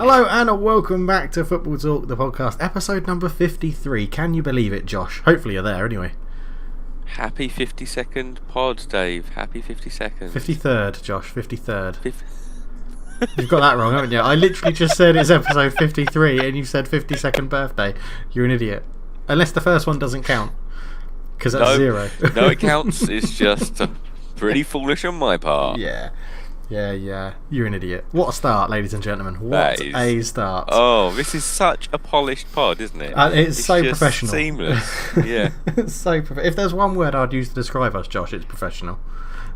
Hello and welcome back to Football Talk, the podcast, episode number 53. Can you believe it, Josh? Hopefully you're there anyway. Happy 52nd pod, Dave. Happy 52nd. 53rd, Josh, 53rd. You've got that wrong, haven't you? I literally just said it's episode 53 and you said 52nd birthday. You're an idiot. Unless the first one doesn't count, because that's zero. No, it counts. It's just pretty foolish on my part. Yeah. You're an idiot. What a start, ladies and gentlemen. What a start. Oh, this is such a polished pod, isn't it? It's so just professional. Seamless. Yeah. It's so if there's one word I'd use to describe us, Josh, it's professional.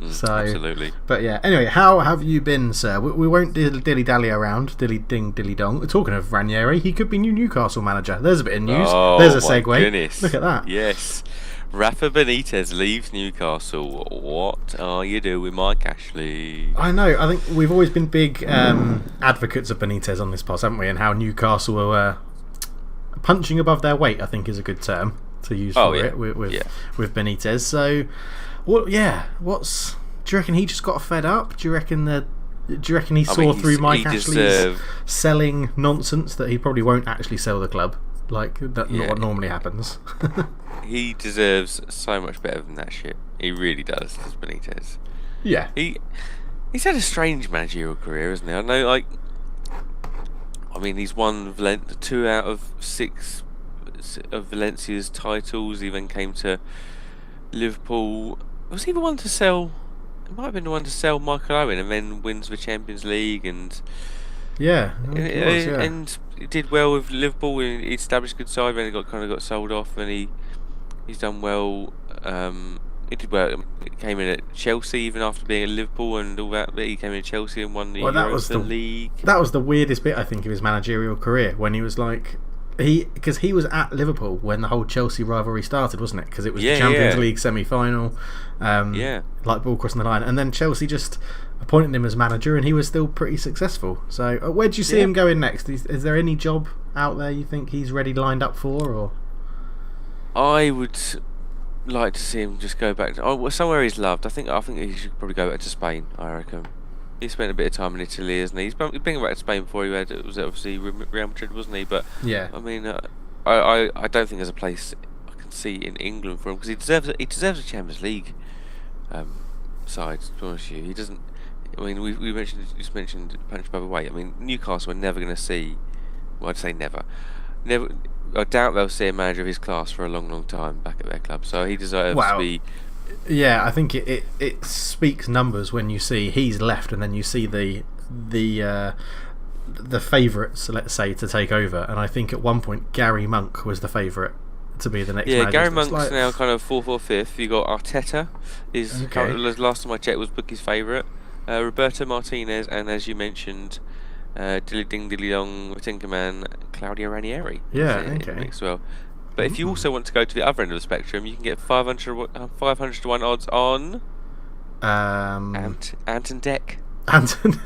Absolutely. But yeah, anyway, how have you been, sir? We won't dilly-dally around, dilly-ding, dilly-dong. Talking of Ranieri, he could be new Newcastle manager. There's a bit of news. There's a segue. Goodness. Look at that. Yes. Rafa Benitez leaves Newcastle. What are you doing, Mike Ashley? I know. I think we've always been big advocates of Benitez on this pod, haven't we? And how Newcastle are punching above their weight, I think is a good term to use for it with Benitez. So, do you reckon he just got fed up? Do you reckon he saw through Mike Ashley's selling nonsense that he probably won't actually sell the club? Like, that's not what normally happens. He deserves so much better than that shit. He really does, this Benitez. Yeah. He's had a strange managerial career, hasn't he? I know, he's won 2 out of 6 of Valencia's titles. He then came to Liverpool. Was he the one to sell? It might have been the one to sell Michael Owen, and then wins the Champions League and. Yeah, and he did well with Liverpool. He established a good side, then he got sold off, and he's done well. He did well. He came in at Chelsea even after being at Liverpool and all that. But he came in at Chelsea and won the Europa League. That was the weirdest bit, I think, of his managerial career, when he was like. Because he was at Liverpool when the whole Chelsea rivalry started, wasn't it? Because it was the Champions League semi-final, like ball crossing the line, and then Chelsea just appointed him as manager, and he was still pretty successful. So, where do you see him going next? Is there any job out there you think he's ready lined up for, or? I would like to see him just go back to somewhere he's loved. I think he should probably go back to Spain. I reckon. He spent a bit of time in Italy, hasn't he? He's been back to Spain before it was obviously Real Madrid, wasn't he? But yeah, I mean, I don't think there's a place I can see in England for him, because he deserves a Champions League side. To be honest with you, he doesn't. I mean, we just mentioned punch above weight. I mean, Newcastle are never going to see. Well, I'd say never. I doubt they'll see a manager of his class for a long, long time back at their club. So he deserves to be. Yeah, I think it speaks numbers when you see he's left, and then you see the favourites, let's say, to take over. And I think at one point Gary Monk was the favourite to be the next manager. Yeah, Gary Monk's now kind of 4th or 5th. You got Arteta. Last time I checked, was Bookie's favourite. Roberto Martinez, and as you mentioned, Dilly Ding Dilly Dong, Tinkerman, Claudio Ranieri. Yeah, okay. As well. But if you also want to go to the other end of the spectrum, you can get 500 to 1 odds on Anton Deck. Anton.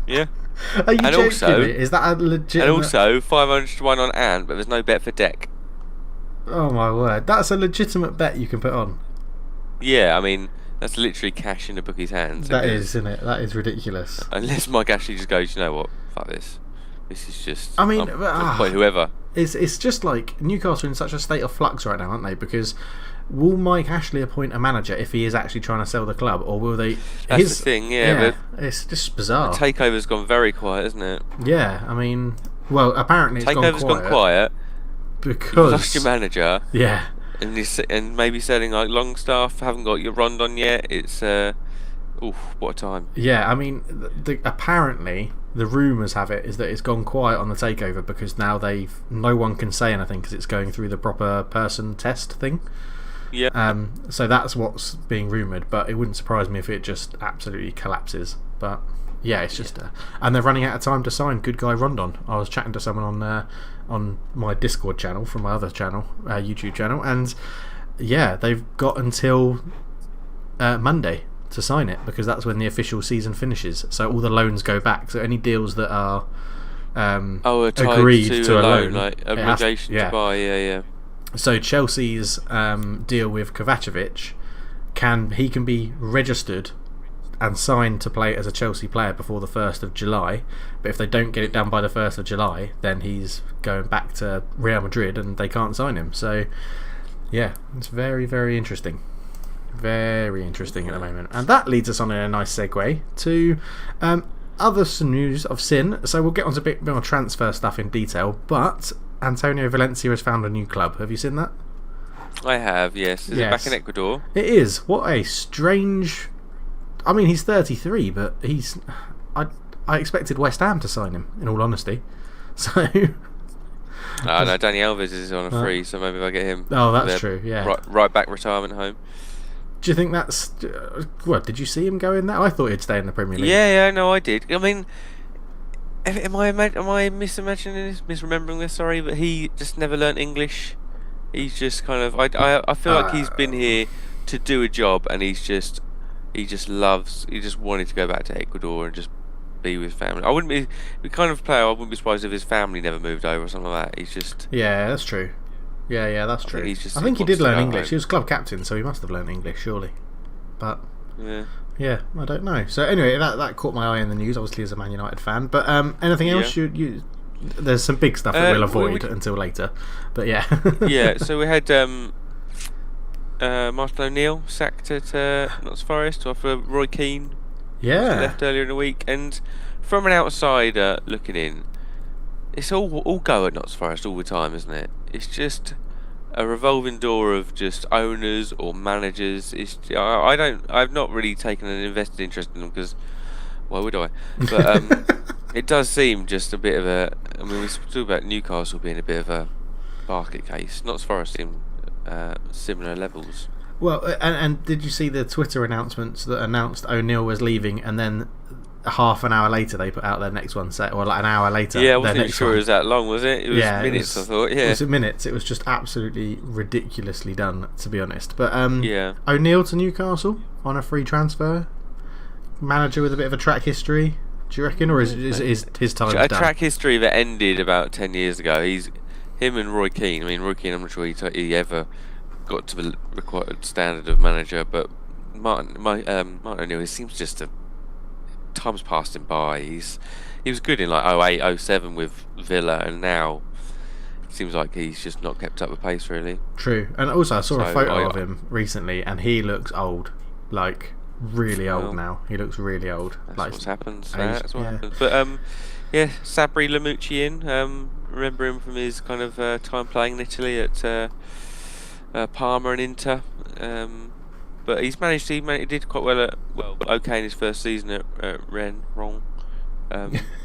Yeah. Are you joking me? Is that a legit? And also 500 to 1 on Ant, but there's no bet for Deck. Oh my word! That's a legitimate bet you can put on. Yeah, I mean, that's literally cash in the bookie's hands. That is, isn't it? That is ridiculous. Unless Mike Ashley just goes, you know what? Fuck this. This is just. I mean, whoever. It's just like Newcastle are in such a state of flux right now, aren't they? Because will Mike Ashley appoint a manager if he is actually trying to sell the club, or will they? That's the thing, yeah. But it's just bizarre. The takeover's gone very quiet, isn't it? Yeah, I mean, well, apparently takeover's gone quiet because you lost your manager. Yeah, and maybe selling like Longstaff, haven't got your Rondon yet. It's what a time. Yeah, I mean, apparently the rumours have it is that it's gone quiet on the takeover because now no one can say anything because it's going through the proper person test thing. Yeah. So that's what's being rumoured, but it wouldn't surprise me if it just absolutely collapses. But yeah, it's just and they're running out of time to sign good guy Rondon. I was chatting to someone on my Discord channel from my other channel, YouTube channel, and yeah, they've got until Monday to sign it because that's when the official season finishes. So all the loans go back. So any deals that are agreed to a loan, like obligation to buy. Yeah. So Chelsea's deal with Kovacevic can be registered and sign to play as a Chelsea player before the 1st of July. But if they don't get it done by the 1st of July, then he's going back to Real Madrid and they can't sign him. So, yeah, it's very, very interesting. Very interesting at the moment. And that leads us on in a nice segue to other news of sin. So we'll get on to a bit more transfer stuff in detail. But Antonio Valencia has found a new club. Have you seen that? I have, yes. Is it back in Ecuador? It is. What a strange... I mean, he's 33, but I expected West Ham to sign him, in all honesty. So... no, Dani Alves is on a free, so maybe if I get him... Oh, that's true, yeah. Right back retirement home. Do you think that's... what, did you see him go in there? I thought he'd stay in the Premier League. Yeah, no, I did. I mean, am I misimagining this, misremembering this, sorry, but he just never learnt English. He's just kind of... I feel like he's been here to do a job, and he just wanted to go back to Ecuador and just be with family. I wouldn't be... The kind of player, I wouldn't be surprised if his family never moved over or something like that. He's just... Yeah, that's true. Yeah, that's true. I think he did learn English. He was club captain, so he must have learned English, surely. But yeah, I don't know. So anyway, that caught my eye in the news, obviously as a Man United fan. But anything else? You there's some big stuff that we'll avoid until later. But yeah. Yeah. So we had Martin O'Neill sacked at Notts Forest after Roy Keane. Yeah. Left earlier in the week, and from an outsider looking in, it's all go at Notts Forest all the time, isn't it? It's just a revolving door of just owners or managers. I've not really taken an invested interest in them because why would I? But it does seem just a bit of a... I mean, we talk about Newcastle being a bit of a basket case. Notts Forest seem similar levels. Well, and did you see the Twitter announcements that announced O'Neill was leaving, and then half an hour later they put out their next one, or like an hour later? Yeah, I wasn't sure it was that long, was it? It was minutes, I thought. Yeah, it was minutes. It was just absolutely ridiculously done, to be honest. But O'Neill to Newcastle on a free transfer, manager with a bit of a track history. Do you reckon, or is his time done? A track history that ended about 10 years ago. Him and Roy Keane. I mean, Roy Keane, I'm not sure he ever got to the required standard of manager, but Martin O'Neill, he seems just to... Time's passed him by. He was good in like 08, 07 with Villa, and now it seems like he's just not kept up with pace, really. True. And also I saw a photo of him recently, and he looks old, like really old now. He looks really old. That's like what happens. That's what happens. But Sabri Lamucci in. Remember him from his kind of time playing in Italy at Parma and Inter. But he did quite well okay in his first season at Rennes.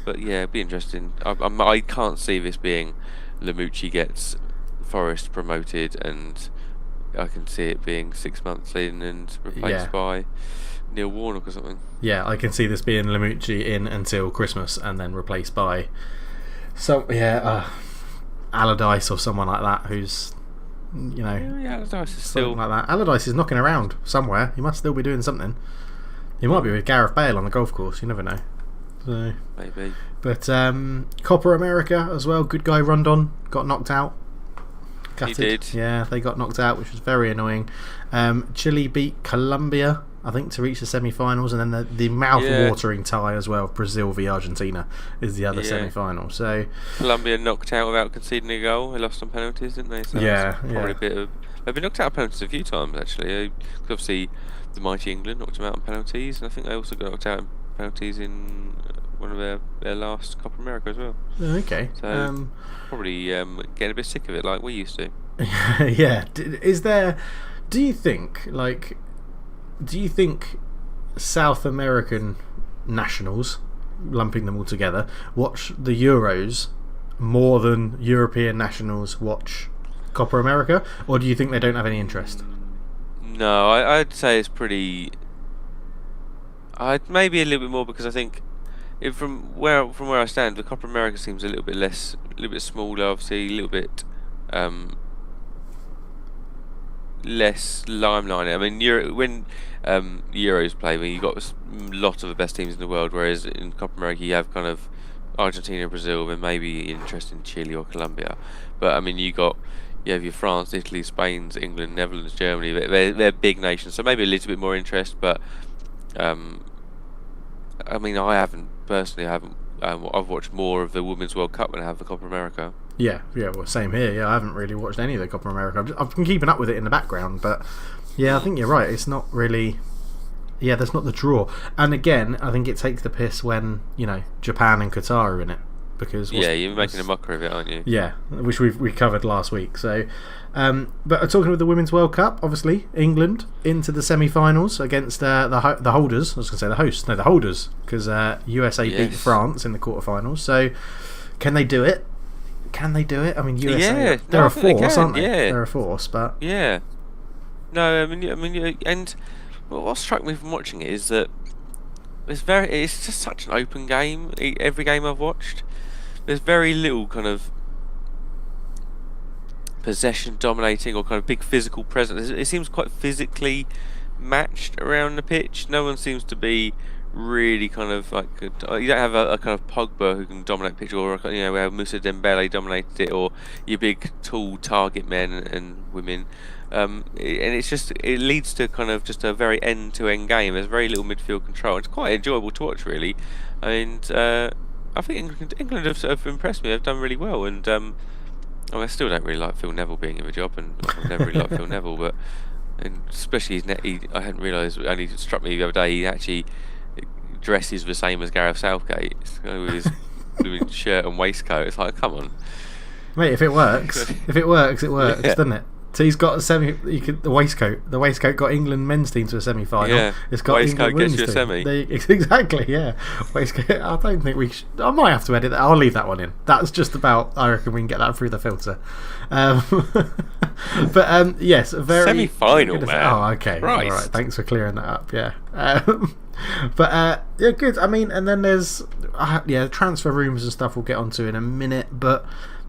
But yeah, it'd be interesting. I can't see this being Lamucci gets Forest promoted, and I can see it being 6 months in and replaced by Neil Warnock or something. Yeah, I can see this being Lamucci in until Christmas and then replaced by Allardyce or someone like that, who's... Allardyce is still like that. Allardyce is knocking around somewhere. He must still be doing something. He might be with Gareth Bale on the golf course. You never know. So, maybe. But Copa America as well. Good guy Rondon got knocked out. Gutted. He did. Yeah, they got knocked out, which was very annoying. Chile beat Colombia, I think, to reach the semi-finals, and then the mouth-watering tie as well. Brazil v Argentina is the other semi-final. So Colombia knocked out without conceding a goal. They lost on penalties, didn't they? So probably a bit of... They've been knocked out on penalties a few times, actually. Obviously, the mighty England knocked them out on penalties, and I think they also got knocked out on penalties in one of their last Copa America as well. Okay. So probably getting a bit sick of it, like we used to. Yeah. Do you think South American nationals, lumping them all together, watch the Euros more than European nationals watch Copa America, or do you think they don't have any interest? No, I'd say it's pretty... maybe a little bit more, because I think from where I stand, the Copa America seems a little bit smaller, obviously, a little bit less limelight. I mean, when Euros play, when you've got a lot of the best teams in the world, whereas in Copa America you have kind of Argentina, Brazil, and maybe interest in Chile or Colombia. But I mean, you have your France, Italy, Spain, England, Netherlands, Germany. They're big nations, so maybe a little bit more interest. But I mean, I haven't personally. I haven't. I've watched more of the Women's World Cup than I have the Copa America. Yeah. Well, same here. Yeah, I haven't really watched any of the Copa America. I've been keeping up with it in the background, but yeah, I think you're right. It's not really. Yeah, that's not the draw. And again, I think it takes the piss when Japan and Qatar are in it, because you're making a mockery of it, aren't you? Yeah, which we covered last week. So, but talking with the Women's World Cup, obviously England into the semi-finals against the holders. I was going to say the hosts, no, the holders, because USA beat France in the quarterfinals. So, can they do it? Can they do it? I mean, USA, they're a force, aren't they? Yeah. They're a force, but yeah. No, I mean, and what struck me from watching it is that it's just such an open game. Every game I've watched, there's very little kind of possession dominating or kind of big physical presence. It seems quite physically matched around the pitch. No one seems to be really kind of like you don't have a kind of Pogba who can dominate pitch, or where Moussa Dembele dominated it, or your big tall target men and women. And it leads to kind of just a very end-to-end game. There's very little midfield control. It's quite enjoyable to watch, really. And I think England have impressed me. They've done really well. And I still don't really like Phil Neville being in the job, and I've never really liked Phil Neville. But especially I hadn't realised. It only struck me the other day. He actually dresses the same as Gareth Southgate with his shirt and waistcoat. It's like, come on, mate. If it works, it works, doesn't it? So he's got the waistcoat. The waistcoat got England men's team to a semi-final. Yeah, it's got waistcoat England gets you a team. semi. Exactly, yeah. Waistcoat. I don't think we should. I might have to edit that. I'll leave that one in. That's just about. I reckon we can get that through the filter. But yes, very semi-final, man. Oh, okay. Right. All right. Thanks for clearing that up. Yeah. But yeah, good. I mean, and then there's transfer rumours and stuff. We'll get onto in a minute, but.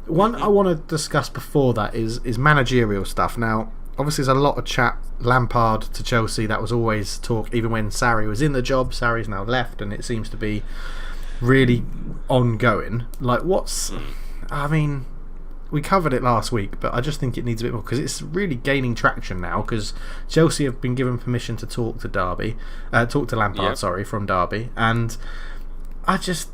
One I want to discuss before that is managerial stuff. Now, obviously, there's a lot of chat. Lampard to Chelsea, that was always talk, even when Sarri was in the job. Sarri's now left, and it seems to be really ongoing. Like, I mean, we covered it last week, but I just think it needs a bit more, because it's really gaining traction now, because Chelsea have been given permission to talk to Lampard, from Derby, and I just...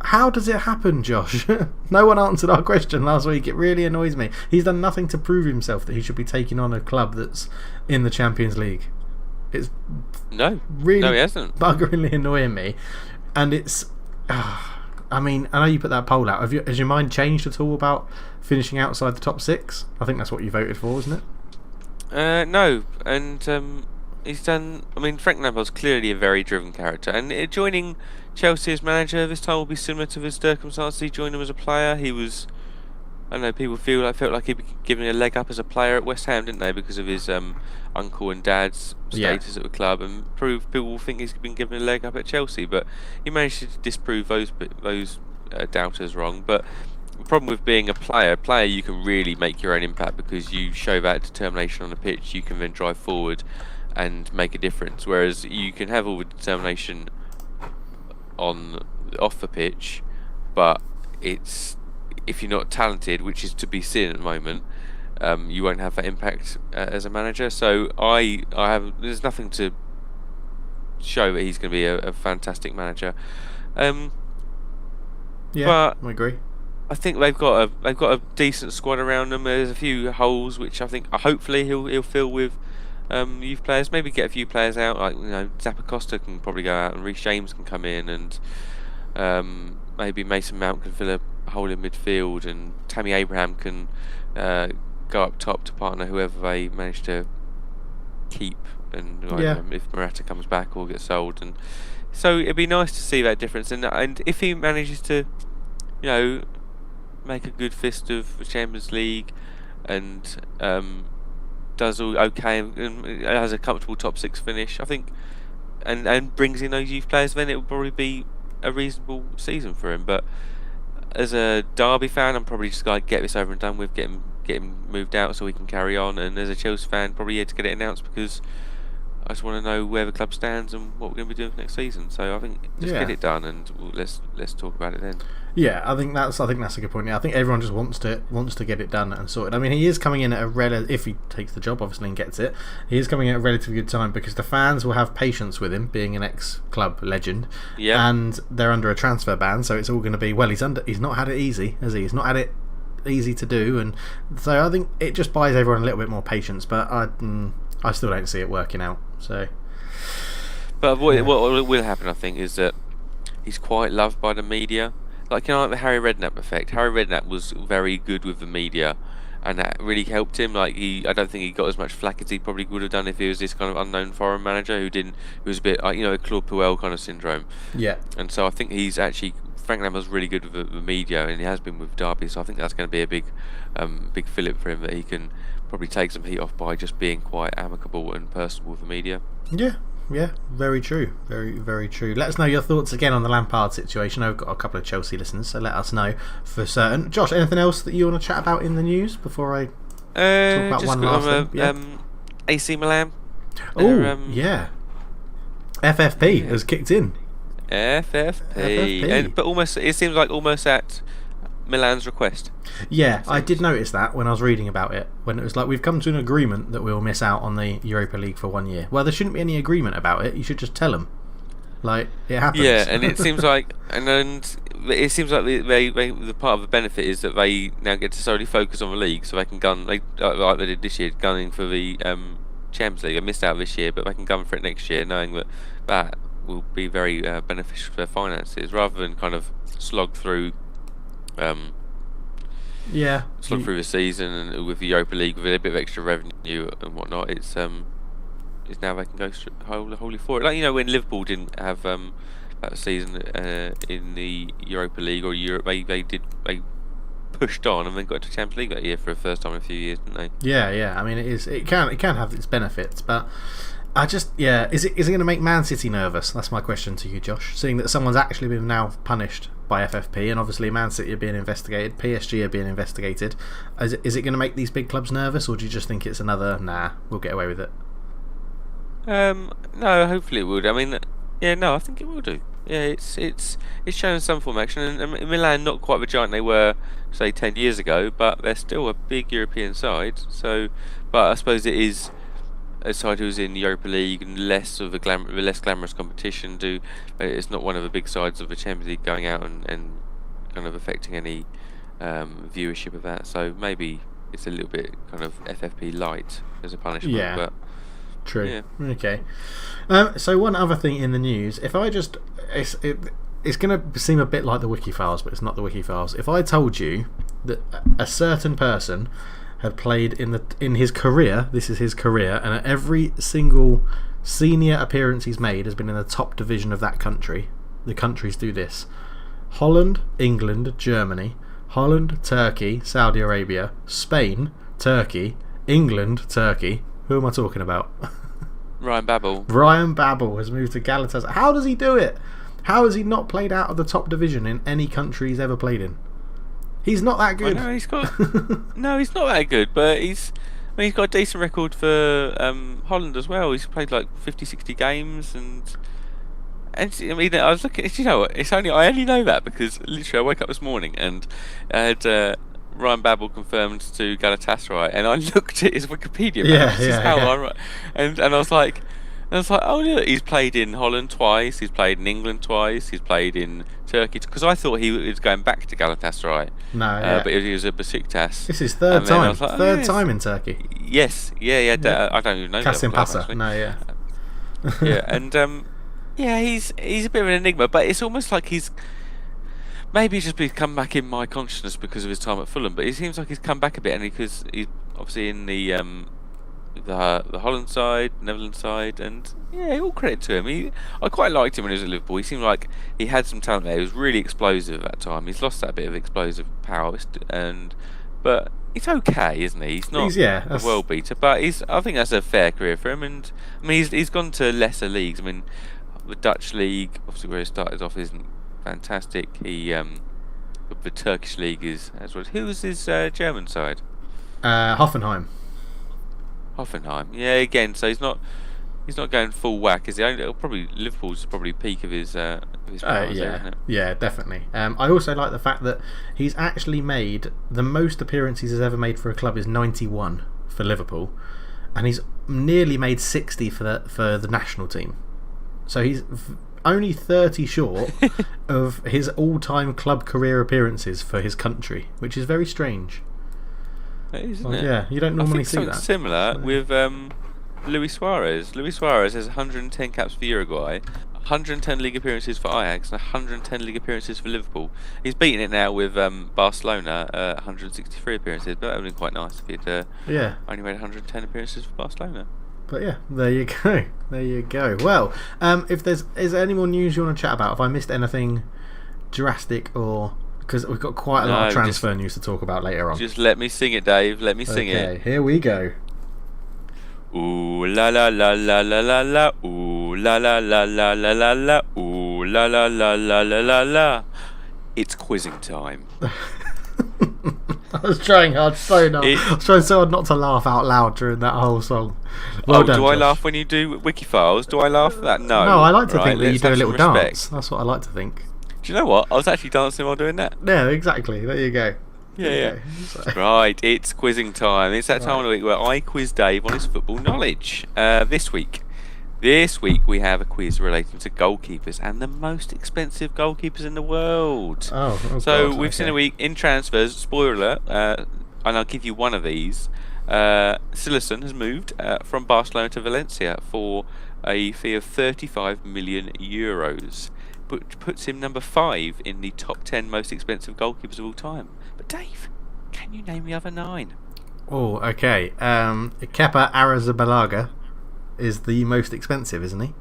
How does it happen, Josh? No one answered our question last week. It really annoys me. He's done nothing to prove himself that he should be taking on a club that's in the Champions League. It's really he hasn't. Buggeringly annoying me. And it's... I mean, I know you put that poll out. Has your mind changed at all about finishing outside the top 6? I think that's what you voted for, isn't it? No. And he's done... I mean, Frank Lampard's clearly a very driven character. And joining... Chelsea as manager this time will be similar to his circumstances. He joined them as a player. He was, I don't know, people felt like he'd be given a leg up as a player at West Ham, didn't they, because of his uncle and dad's status at the club, and people will think he's been given a leg up at Chelsea, but he managed to disprove those doubters wrong. But the problem with being a player you can really make your own impact, because you show that determination on the pitch. You can then drive forward and make a difference, whereas you can have all the determination off the pitch, but it's, if you're not talented, which is to be seen at the moment, you won't have that impact as a manager. So there's nothing to show that he's going to be a fantastic manager. But I agree. I think they've got a decent squad around them. There's a few holes which I think hopefully he'll fill with youth players. Maybe get a few players out, like Zappacosta can probably go out, and Reece James can come in, and maybe Mason Mount can fill a hole in midfield, and Tammy Abraham can go up top to partner whoever they manage to keep, and if Morata comes back or gets sold. And so it'd be nice to see that difference, and if he manages to make a good fist of the Champions League and does all okay and has a comfortable top 6 finish, I think, and brings in those youth players, then it will probably be a reasonable season for him. But as a Derby fan, I'm probably just going to get this over and done with, get him moved out so we can carry on. And as a Chelsea fan, probably here to get it announced, because I just want to know where the club stands and what we're going to be doing next season. So I think just get it done, and let's talk about it then. Yeah, I think that's a good point. Yeah, I think everyone just wants to get it done and sorted. I mean, he is coming in at if he takes the job, obviously, and gets it, he is coming in at a relatively good time because the fans will have patience with him, being an ex-club legend, and they're under a transfer ban, so it's all going to be he's not had it easy, has he? He's not had it easy to do, and so I think it just buys everyone a little bit more patience. But I still don't see it working out. So, but what will happen, I think, is that he's quite loved by the media. Like, like the Harry Redknapp effect. Harry Redknapp was very good with the media, and that really helped him. Like, I don't think he got as much flack as he probably would have done if he was this kind of unknown foreign manager who was a bit, a Claude Puel kind of syndrome. Yeah. And so I think he's actually, Frank Lampard's really good with the media, and he has been with Derby. So I think that's going to be a big fillip for him, that he can probably take some heat off by just being quite amicable and personable with the media. Yeah, very true. Very, very true. Let us know your thoughts again on the Lampard situation. I've got a couple of Chelsea listeners, so let us know for certain. Josh, anything else that you want to chat about in the news before I talk about one last thing? AC Milan. Yeah. FFP has kicked in. FFP. But it seems like almost at Milan's request. Yeah, I did notice that when I was reading about it, when it was like, we've come to an agreement that we'll miss out on the Europa League for 1 year. Well, there shouldn't be any agreement about it. You should just tell them. Like, it happens. Yeah, and it seems like, the part of the benefit is that they now get to solely focus on the league, so they can like they did this year, gunning for the Champions League. They missed out this year, but they can gun for it next year, knowing that will be very beneficial for their finances, rather than kind of slog through through the season, and with the Europa League with a bit of extra revenue and whatnot. It's now they can go wholly for it. Like, when Liverpool didn't have that season in the Europa League or Europe, they pushed on and then got to Champions League that year for the first time in a few years, didn't they? Yeah. I mean, it can have its benefits, but is it going to make Man City nervous? That's my question to you, Josh. Seeing that someone's actually been now punished by FFP, and obviously Man City are being investigated, PSG are being investigated. Is it going to make these big clubs nervous, or do you just think it's another, we'll get away with it? No, hopefully it would. I mean, I think it will do. Yeah, it's showing some form of action, and Milan not quite the giant they were, say, 10 years ago, but they're still a big European side. So, but I suppose it is a side who's in the Europa League and less of the less glamorous competition. It's not one of the big sides of the Champions League going out and kind of affecting any viewership of that. So maybe it's a little bit kind of FFP light as a punishment. Yeah. But true. Yeah. Okay. So one other thing in the news, if I just, it's going to seem a bit like the WIKI Files, but it's not the WIKI Files. If I told you that a certain person had played in his career, this is his career, and every single senior appearance he's made has been in the top division of that country. The countries do this: Holland, England, Germany, Holland, Turkey, Saudi Arabia, Spain, Turkey, England, Turkey. Who am I talking about? Ryan Babel. Ryan Babel has moved to Galatasaray. How does he do it? How has he not played out of the top division in any country he's ever played in? He's not that good. No, he's not that good, but he's got a decent record for Holland as well. He's played like 50, 60 games, and I was looking. I only know that because literally I woke up this morning and I had Ryan Babel confirmed to Galatasaray, and I looked at his Wikipedia page. And I was like, oh look, he's played in Holland twice, he's played in England twice, he's played in Turkey, because I thought he was going back to Galatasaray. No, but he was at Besiktas. This is third time. Third time in Turkey. Yes, yeah. I don't even know. Kasim Pasa. No, yeah. Yeah, and he's a bit of an enigma, but it's almost like he's just come back in my consciousness because of his time at Fulham. But it seems like he's come back a bit, and because he's obviously in the Holland side, Netherlands side, and all credit to him. I quite liked him when he was at Liverpool. He seemed like he had some talent there. He was really explosive at that time. He's lost that bit of explosive power, but he's okay, isn't he? He's not a world beater, but I think that's a fair career for him. And I mean, he's gone to lesser leagues. I mean, the Dutch league, obviously where he started off, isn't fantastic. The Turkish league is as well. Who was his German side? Hoffenheim. Yeah, again, so he's not He's not going full whack, is he? Probably Liverpool's probably peak of his powers, yeah, isn't it? Yeah, definitely. I also like the fact that he's actually made the most appearances he's ever made for a club is 91 for Liverpool, and he's nearly made 60 for the national team. So he's only 30 short of his all-time club career appearances for his country, which is very strange. It is, isn't it? Yeah, you don't normally see that. Similar with Luis Suarez. Luis Suarez has 110 caps for Uruguay, 110 league appearances for Ajax, and 110 league appearances for Liverpool. He's beaten it now with Barcelona, 163 appearances, but that would have been quite nice if he'd only made 110 appearances for Barcelona. But yeah, there you go. There you go. Well, if is there any more news you want to chat about? Have I missed anything drastic, or because we've got quite a lot of transfer news to talk about later on? Just let me sing it, Dave. Let me sing it. Okay, here we go. Ooh la la la la la la la. Ooh la la la la la la la. Ooh la la la la la la la. It's quizzing time. I was trying hard so hard not to laugh out loud during that whole song. Well done, do I Josh. laugh when you do WIKI FILES? Do I laugh at that? No. No, I like to think that you let's do a have little some dance. respect. That's what I like to think. Do you know what? I was actually dancing while doing that. Yeah, exactly. There you go. Yeah. Right, it's quizzing time. It's that time of the week where I quiz Dave on his football knowledge. This week we have a quiz relating to goalkeepers and the most expensive goalkeepers in the world. So we've seen a week in transfers. Spoiler alert, and I'll give you one of these. Cillessen has moved from Barcelona to Valencia for a fee of 35 million euros, which puts him number 5 in the top 10 most expensive goalkeepers of all time. But Dave, can you name the other 9? Oh, okay. Kepa Arrizabalaga is the most expensive, isn't he?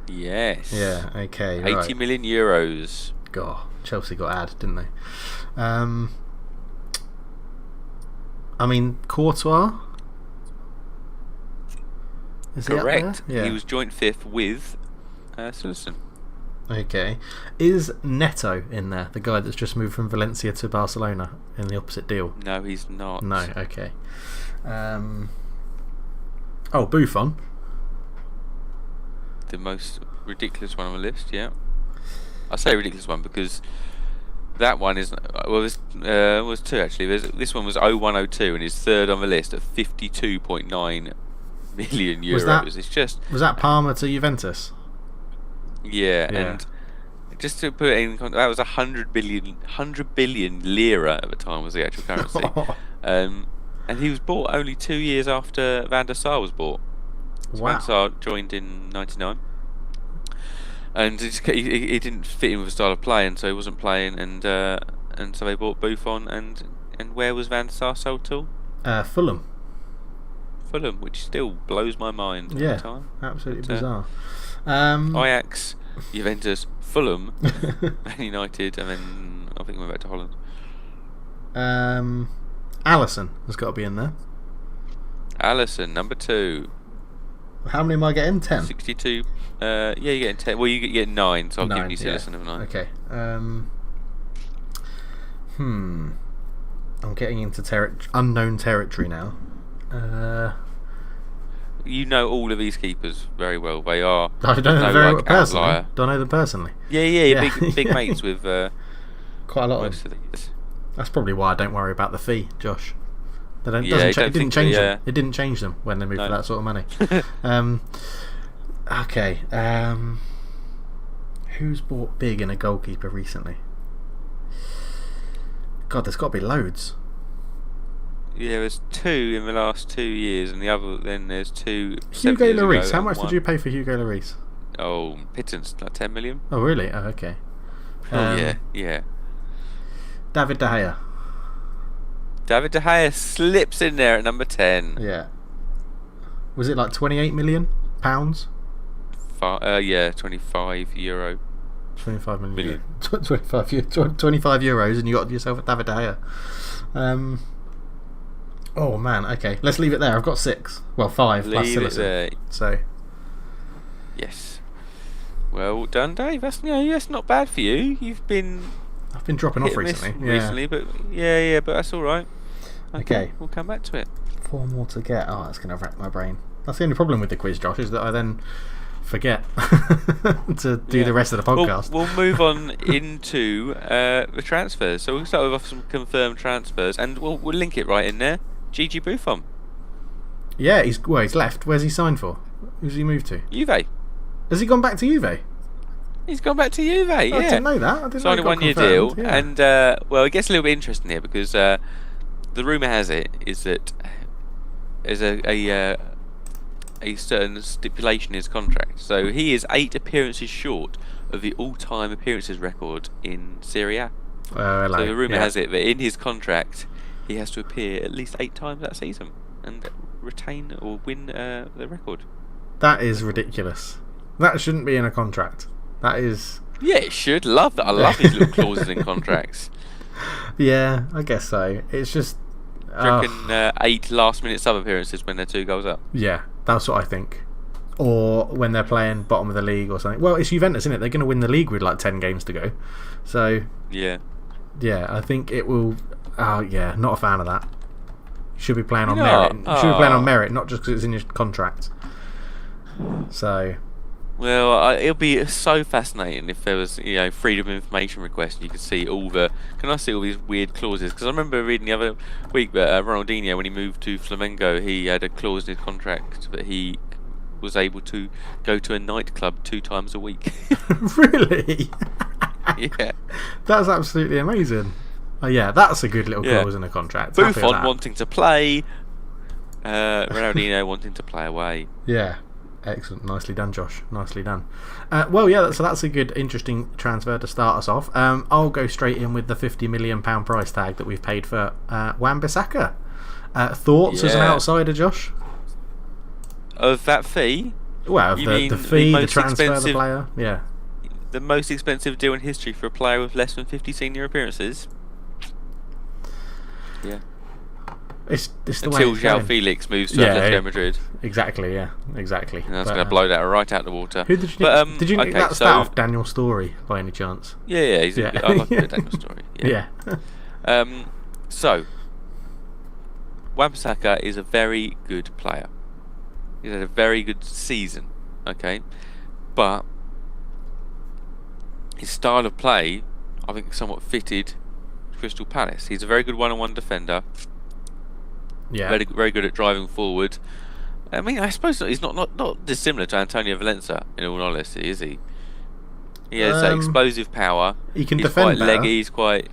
Yes. Yeah, okay. 80 million euros. God, Chelsea got ad, didn't they? I mean, Courtois? Is correct. He, he was joint 5th with Cillessen. Okay. Is Neto in there, the guy that's just moved from Valencia to Barcelona in the opposite deal? No, he's not. No, okay. Buffon. The most ridiculous one on the list, yeah. I say ridiculous one because that one is was 2 actually. This one was 0102 and is 3rd on the list at 52.9 million euros. Was that Parma to Juventus? Yeah, and just to put it in context, that was 100 billion lira at the time was the actual currency. And he was bought only 2 years after Van der Sar was bought. So Van der Sar joined in 99. And he didn't fit in with the style of play, and so he wasn't playing, and so they bought Buffon, and where was Van der Sar sold to? Fulham. Fulham, which still blows my mind yeah, at the time. Absolutely bizarre. Ajax, Juventus, Fulham, Man United, and then I think we went back to Holland. Alisson has got to be in there. Alisson, number 2. How many am I getting? 10? 62. Yeah, you're getting 10. Well, you get 9, so I'll give you Alisson of 9. Okay. I'm getting into unknown territory now. You know all of these keepers very well. They are. I don't know them very well personally. Don't know them personally. Yeah. Big mates with quite a lot most of these. That's probably why I don't worry about the fee, Josh. It didn't change them. It didn't change them when they moved for that sort of money. Okay. Who's bought big in a goalkeeper recently? God, there's got to be loads. Yeah, there's 2 in the last 2 years, and then there's 2. Hugo Lloris. How much did you pay for Hugo Lloris? Oh, pittance, like 10 million. Oh, really? Oh, okay. Yeah. David De Gea. David De Gea slips in there at number 10. Yeah. Was it like 28 million pounds? Yeah, 25 euro. 25 million. 25 euros, and you got yourself a David De Gea. Oh man, okay. Let's leave it there. I've got 6. Well, 5 plus Cillessen. So. Yes. Well done, Dave. That's not bad for you. I've been dropping off recently. But but that's all right. Okay, we'll come back to it. 4 more to get. Oh, that's gonna wreck my brain. That's the only problem with the quiz, Josh, is that I then forget to do the rest of the podcast. We'll move on into the transfers. So we'll start with some confirmed transfers, and we'll link it right in there. Gigi Buffon. Yeah, he's left. Where's he signed for? Who's he moved to? Juve. Has he gone back to Juve? He's gone back to Juve, yeah. I didn't know that. I didn't Signed know a one-year deal, and it gets a little bit interesting here because the rumour has it is that there's a certain stipulation in his contract. So he is 8 appearances short of the all-time appearances record in Serie A. So the rumour has it that in his contract he has to appear at least 8 times that season and retain or win the record. That is ridiculous. That shouldn't be in a contract. That is... Yeah, it should. Love that. I love these little clauses in contracts. Yeah, I guess so. It's just... Do you reckon 8 last-minute sub-appearances when they're 2 goals up? Yeah, that's what I think. Or when they're playing bottom of the league or something. Well, it's Juventus, isn't it? They're going to win the league with like 10 games to go. So... Yeah, I think it will... Oh, yeah, not a fan of that. Should be playing on merit. Should be playing on merit, not just because it's in your contract. So... Well, it'll be so fascinating if there was, freedom of information request. You could see can I see all these weird clauses? Because I remember reading the other week that Ronaldinho, when he moved to Flamengo, he had a clause in his contract that he was able to go to a nightclub 2 times a week. Really? Yeah. That's absolutely amazing. Oh yeah, that's a good little clause in a contract. Buffon wanting to play, Ronaldinho wanting to play away. Yeah. Excellent, nicely done, Josh. Nicely done. So that's a good, interesting transfer to start us off. I'll go straight in with the £50 million price tag that we've paid for Wan Bissaka. Thoughts as an outsider, Josh? Of that fee? Well, the fee, the transfer, the player. Yeah. The most expensive deal in history for a player with less than 50 senior appearances. Yeah. It's the Until way João Felix moves to Atletico Madrid. Exactly, yeah, exactly. And that's going to blow that right out the water. Who did you did you nick that stat off Daniel Story by any chance? Yeah, I like Daniel Story. Yeah. So, Wan Bissaka is a very good player. He's had a very good season, okay? But his style of play, I think, somewhat fitted Crystal Palace. He's a very good one-on-one defender. Yeah, very, very good at driving forward. I mean, I suppose he's not dissimilar to Antonio Valencia, in all honesty, is he? He has that explosive power. He can he's defend quite leggy. He's quite...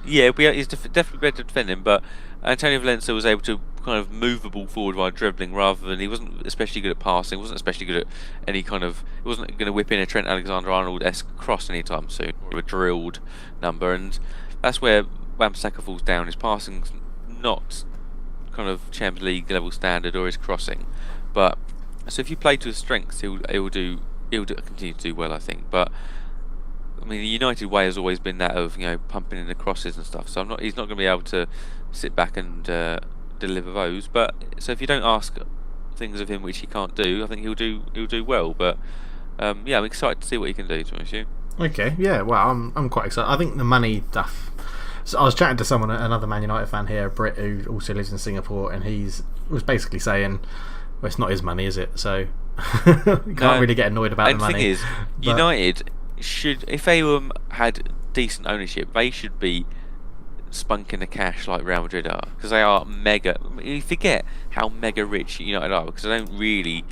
Yeah, he's definitely better to defend him, but Antonio Valencia was able to kind of move the ball forward while dribbling rather than... He wasn't especially good at passing, wasn't especially good at any kind of... He wasn't going to whip in a Trent Alexander-Arnold-esque cross anytime soon, or a drilled number, and that's where Wan Bissaka falls down. His passing's not kind of Champions League level standard, or his crossing, but so if you play to his strengths, he'll continue to do well, I think. But I mean, the United way has always been that of pumping in the crosses and stuff. So he's not going to be able to sit back and deliver those. But so if you don't ask things of him which he can't do, I think he'll do well. But I'm excited to see what he can do. To be honest with you. Okay, yeah. Well, I'm quite excited. I think the money stuff. So I was chatting to another Man United fan here, Brit, who also lives in Singapore, and was basically saying, well, it's not his money, is it? So you can't really get annoyed about the money. And the thing is, United should, if they had decent ownership, they should be spunking the cash like Real Madrid are, because they are mega. You forget how mega rich United are, because they don't really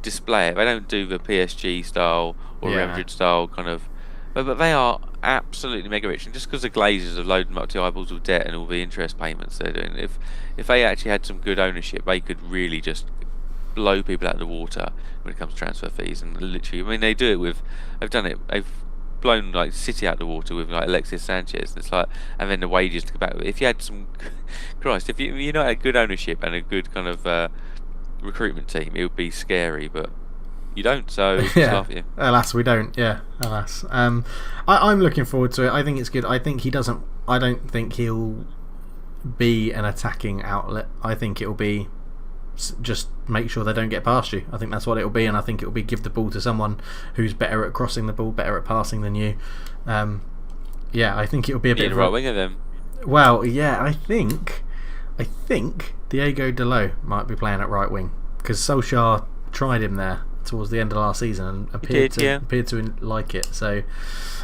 display it. They don't do the PSG style or Real Madrid style kind of. But they are absolutely mega rich, and just because the Glazers have loaded them up to eyeballs with debt and all the interest payments they're doing, if they actually had some good ownership, they could really just blow people out of the water when it comes to transfer fees. And literally, I mean, they've blown like City out of the water with like Alexis Sanchez. It's like, and then the wages to go back. If you had some, Christ, if you not had good ownership and a good kind of recruitment team, it would be scary, but. You don't, so laugh at you. Alas, we don't. Yeah, alas. I'm looking forward to it. I think it's good. I don't think he'll be an attacking outlet. I think it'll be just make sure they don't get past you. I think that's what it'll be, and I think it'll be give the ball to someone who's better at crossing the ball, better at passing than you. I think it'll be a bit of a right winger then. Well, yeah, I think Diego Dalot might be playing at right wing. because Solskjaer tried him there towards the end of last season and appeared to like it. So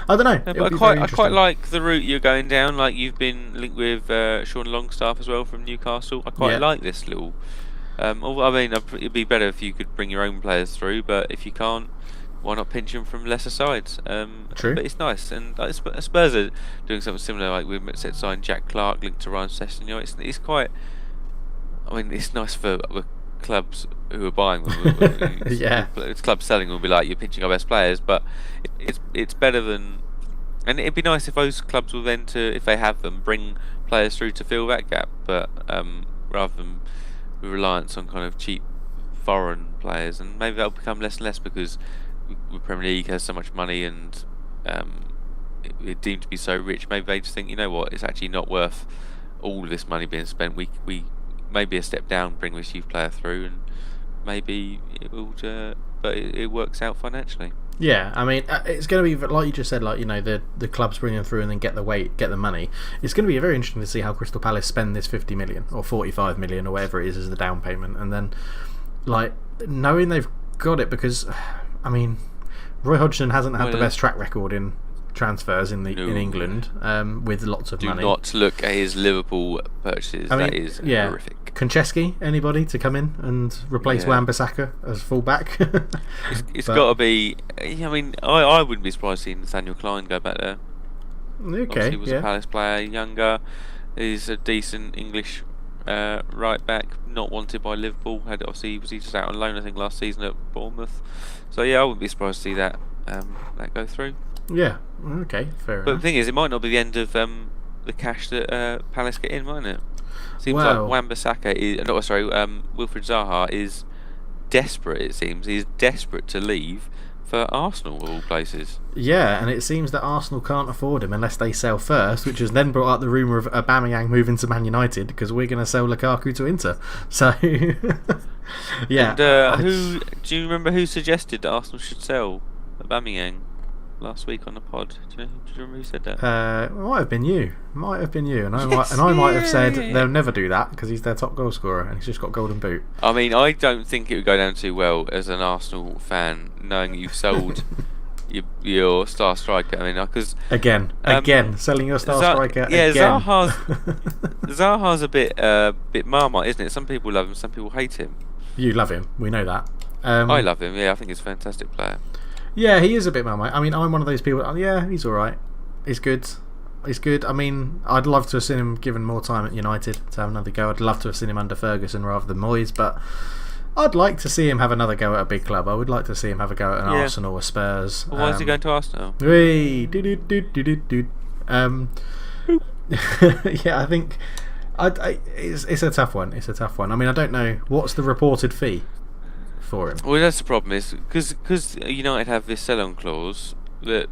I don't know. Yeah, but I quite like the route you're going down. Like you've been linked with Sean Longstaff as well from Newcastle. I quite like this little. I mean, it'd be better if you could bring your own players through, but if you can't, why not pinch them from lesser sides? True. But it's nice, and Spurs are doing something similar. Like we've set signed Jack Clark linked to Ryan Sessegnon. It's quite. I mean, it's nice for clubs who are buying them. It's clubs selling will be like you're pinching our best players, but it's better than. And it'd be nice if those clubs will then, if they have them, bring players through to fill that gap, but rather than with reliance on kind of cheap foreign players, and maybe that'll become less and less because the Premier League has so much money and it's deemed to be so rich. Maybe they just think, you know what, it's actually not worth all of this money being spent. We maybe a step down, bring this youth player through, and maybe it will. But it works out financially. Yeah, I mean, it's going to be like you just said, like, you know, the clubs bring them through and then get the money. It's going to be very interesting to see how Crystal Palace spend this 50 million or 45 million or whatever it is as the down payment, and then like knowing they've got it, because I mean, Roy Hodgson hasn't had the best track record in transfers in England with lots of money. Do not look at his Liverpool purchases. That is horrific. Konchesky, anybody to come in and replace Wan Bissaka as fullback? It's got to be. I mean, I wouldn't be surprised seeing Nathaniel Clyne go back there. Okay, obviously he was a Palace player, younger. He's a decent English right back, not wanted by Liverpool. Was he just out on loan, I think, last season at Bournemouth? So I wouldn't be surprised to see that go through. Yeah, okay, fair enough. But the thing is, it might not be the end of the cash that Palace get in, mightn't it? Seems like Wan Bissaka Wilfried Zaha is desperate. It seems he's desperate to leave for Arsenal, of all places. Yeah, and it seems that Arsenal can't afford him unless they sell first, which has then brought up the rumour of Aubameyang moving to Man United because we're going to sell Lukaku to Inter. So, yeah. And who do you remember who suggested that Arsenal should sell Aubameyang last week on the pod? Do you remember who said that? It might have been you. And I might have said they'll never do that because he's their top goal scorer and he's just got golden boot. I mean, I don't think it would go down too well as an Arsenal fan knowing you've sold your star striker. I mean, because again, selling your star striker. Yeah, again. Zaha's a bit Marmite, isn't it? Some people love him, some people hate him. You love him. We know that. I love him. Yeah, I think he's a fantastic player. Yeah, he is a bit Marmite. I mean, I'm one of those people. Yeah, he's all right. He's good. I mean, I'd love to have seen him given more time at United to have another go. I'd love to have seen him under Ferguson rather than Moyes, but I'd like to see him have another go at a big club. I would like to see him have a go at an Arsenal or Spurs. Well, why is he going to Arsenal? Yeah, I think it's a tough one. It's a tough one. I mean, I don't know what's the reported fee for him. Well, that's the problem, is because United have this sell-on clause that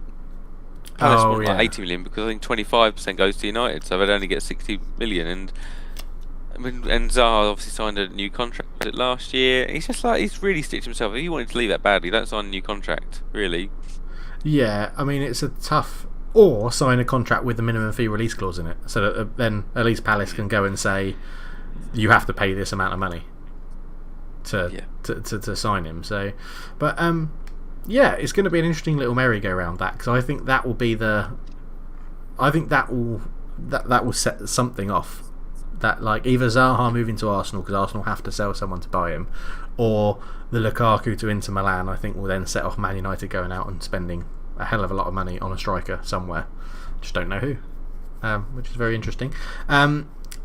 Palace want like 80 million, because I think 25% goes to United, so they'd only get 60 million. And Zaha obviously signed a new contract last year. He's just like, he's really stitched himself. If you wanted to leave that badly, don't sign a new contract, really. Yeah, I mean, it's a tough. Or sign a contract with the minimum fee release clause in it, so that then at least Palace can go and say you have to pay this amount of money to sign him. So, but it's going to be an interesting little merry-go-round, that, because I think that will be that will set something off. That, like, either Zaha moving to Arsenal because Arsenal have to sell someone to buy him, or the Lukaku to Inter Milan, I think, will then set off Man United going out and spending a hell of a lot of money on a striker somewhere. Just don't know who, which is very interesting.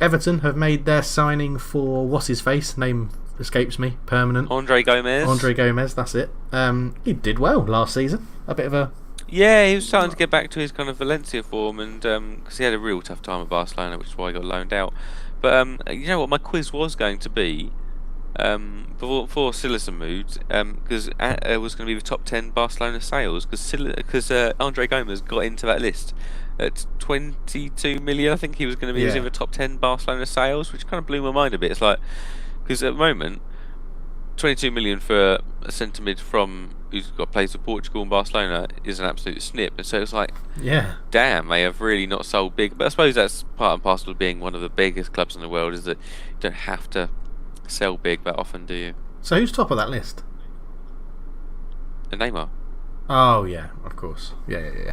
Everton have made their signing for what's his face, name escapes me, permanent. Andre Gomez, that's it. He did well last season. A bit of a he was starting to get back to his kind of Valencia form, and because he had a real tough time at Barcelona, which is why he got loaned out. But you know what my quiz was going to be before Silas moved, because it was going to be the top 10 Barcelona sales, because Andre Gomez got into that list at 22 million. I think he was going to be in the top 10 Barcelona sales, which kind of blew my mind a bit. It's like, because at the moment 22 million for a centre mid who's got plays for Portugal and Barcelona is an absolute snip, and so it's like, damn, they have really not sold big. But I suppose that's part and parcel of being one of the biggest clubs in the world, is that you don't have to sell big that often, do you? So who's top of that list? Neymar. Oh yeah, of course. Yeah.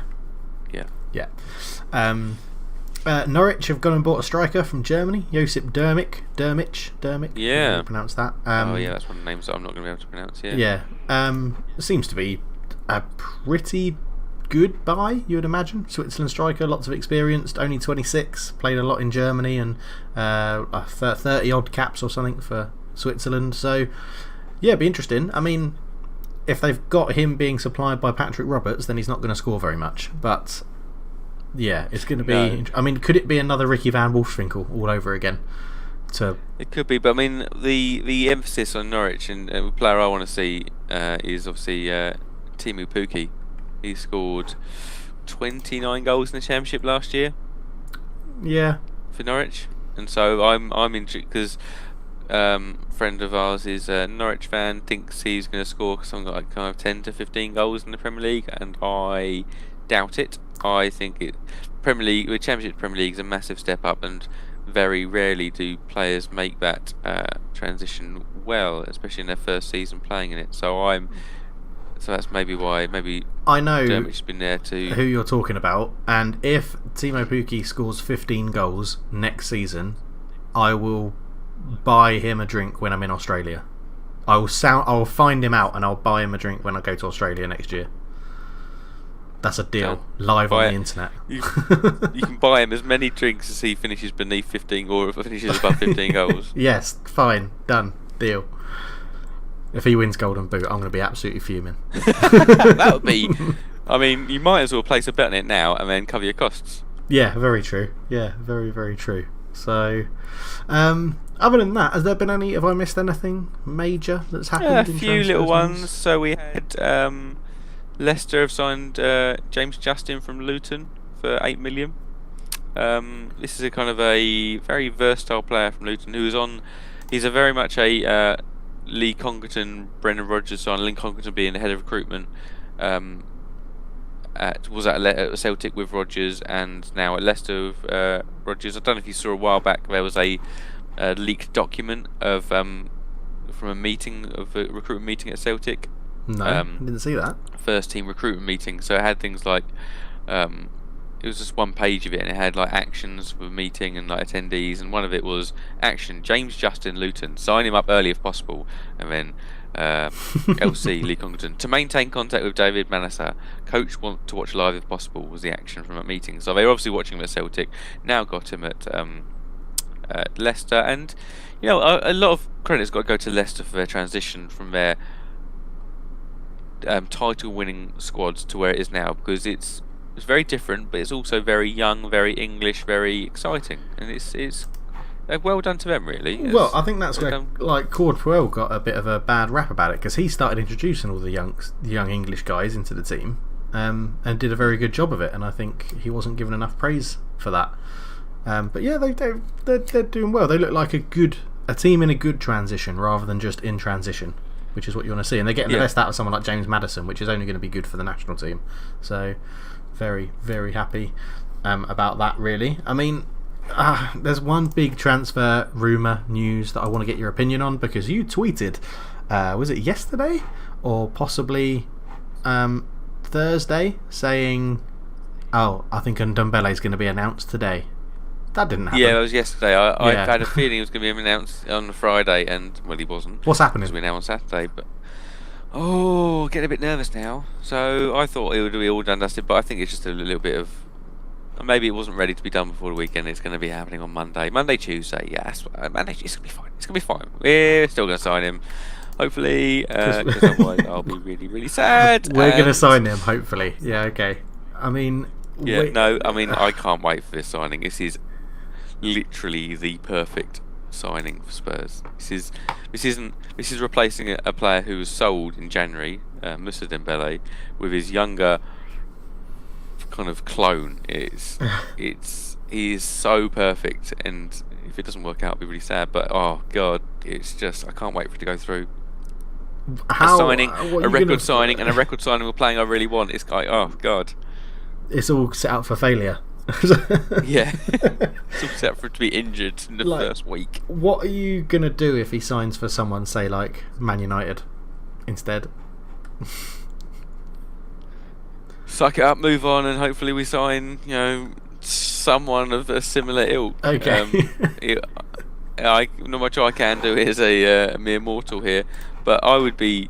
Norwich have gone and bought a striker from Germany, Josip Dermich. Yeah. How do you pronounce that? That's one of the names that I'm not going to be able to pronounce. Yeah. Seems to be a pretty good buy, you would imagine. Switzerland striker, lots of experience, only 26, played a lot in Germany, and 30 odd caps or something for Switzerland. So yeah, it'd be interesting. I mean, if they've got him being supplied by Patrick Roberts, then he's not going to score very much. But yeah, it's going to be. No. I mean, could it be another Ricky van Wolfswinkel all over again? It could be, but I mean, the emphasis on Norwich and the player I want to see is obviously Teemu Pukki. He scored 29 goals in the Championship last year. Yeah, for Norwich, and so I'm intrigued because friend of ours is a Norwich fan, thinks he's going to score something like kind of 10 to 15 goals in the Premier League, and I doubt it. I think the Championship Premier League is a massive step up, and very rarely do players make that transition well, especially in their first season playing in it. So that's maybe why I know Dermot's been there to who you're talking about, and if Teemu Pukki scores 15 goals next season, I will buy him a drink when I'm in Australia. I'll find him out and I'll buy him a drink when I go to Australia next year. That's a deal. Live on the internet. You can buy him as many drinks as he finishes beneath 15 or if he finishes above 15 goals. Yes, fine, done, deal. If he wins Golden Boot, I'm going to be absolutely fuming. That would be. I mean, you might as well place a bet on it now and then cover your costs. Yeah, very true. Yeah, very, very true. So, other than that, has there been any? Have I missed anything major that's happened? Yeah, a few little ones. So we had Leicester have signed James Justin from Luton for $8 million. This is a kind of a very versatile player from Luton who is on. He's a very much a Lee Congerton, Brendan Rodgers on. Lee Congerton being the head of recruitment. Was at Celtic with Rodgers, and now at Leicester with Rodgers. I don't know if you saw a while back there was a leaked document of from a recruitment meeting at Celtic. No, I didn't see that. First team recruitment meeting. So it had things like it was just one page of it, and it had like actions for the meeting and like attendees, and one of it was action James Justin Luton, sign him up early if possible, and then LC Lee Congerton to maintain contact with David Manasseh. Coach want to watch live if possible was the action from that meeting. So they were obviously watching him at Celtic. Now got him at Leicester, and you know a lot of credit's got to go to Leicester for their transition from their title-winning squads to where it is now, because it's very different, but it's also very young, very English, very exciting, and it's well done to them, really. Well, I think that's where Claude Puel got a bit of a bad rap about it, because he started introducing all the young English guys into the team, and did a very good job of it, and I think he wasn't given enough praise for that. But yeah, they're doing well. They look like a team in a good transition rather than just in transition, which is what you want to see, and they're getting the best out of someone like James Maddison, which is only going to be good for the national team. So very, very happy about that, really. I mean, there's one big transfer rumour news that I want to get your opinion on, because you tweeted, was it yesterday or possibly Thursday, saying, I think Ndombele is going to be announced today. That didn't happen. Yeah, it was yesterday. I had a feeling it was going to be announced on Friday, and well, he wasn't. What's happening? Because we're now on Saturday, but getting a bit nervous now. So I thought it would be all done dusted, but I think it's just a little bit of. Maybe it wasn't ready to be done before the weekend. It's going to be happening on Monday, Tuesday. Yes, Monday. It's going to be fine. It's going to be fine. We're still going to sign him, hopefully, because otherwise I'll be really, really sad. We're going to sign him, hopefully. Yeah, okay. I mean, I can't wait for this signing. This is literally the perfect signing for Spurs. This is replacing a player who was sold in January, Moussa Dembele, with his younger kind of clone. He is so perfect, and if it doesn't work out, I'll be really sad. But oh god, it's just I can't wait for it to go through. A record signing, and a record signing with playing I really want. It's like, oh god, it's all set out for failure. Yeah. It's all set for it to be injured in the first week. What are you going to do if he signs for someone, say, like Man United instead? Suck it up, move on, and hopefully we sign, someone of a similar ilk. Okay. Not much I can do as a mere mortal here, but I would be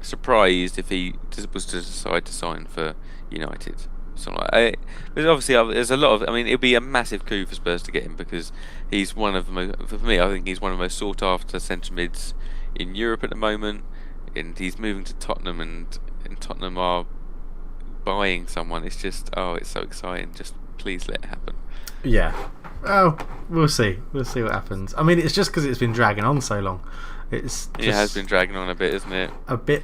surprised if he was to decide to sign for United. There's obviously there's a lot of. I mean, it'd be a massive coup for Spurs to get him, because he's one of the most. For me, I think he's one of the most sought after centre mids in Europe at the moment, and he's moving to Tottenham, and Tottenham are buying someone. It's just it's so exciting. Just please let it happen. Yeah. Oh, we'll see. We'll see what happens. I mean, it's just because it's been dragging on so long. It has been dragging on a bit, isn't it? A bit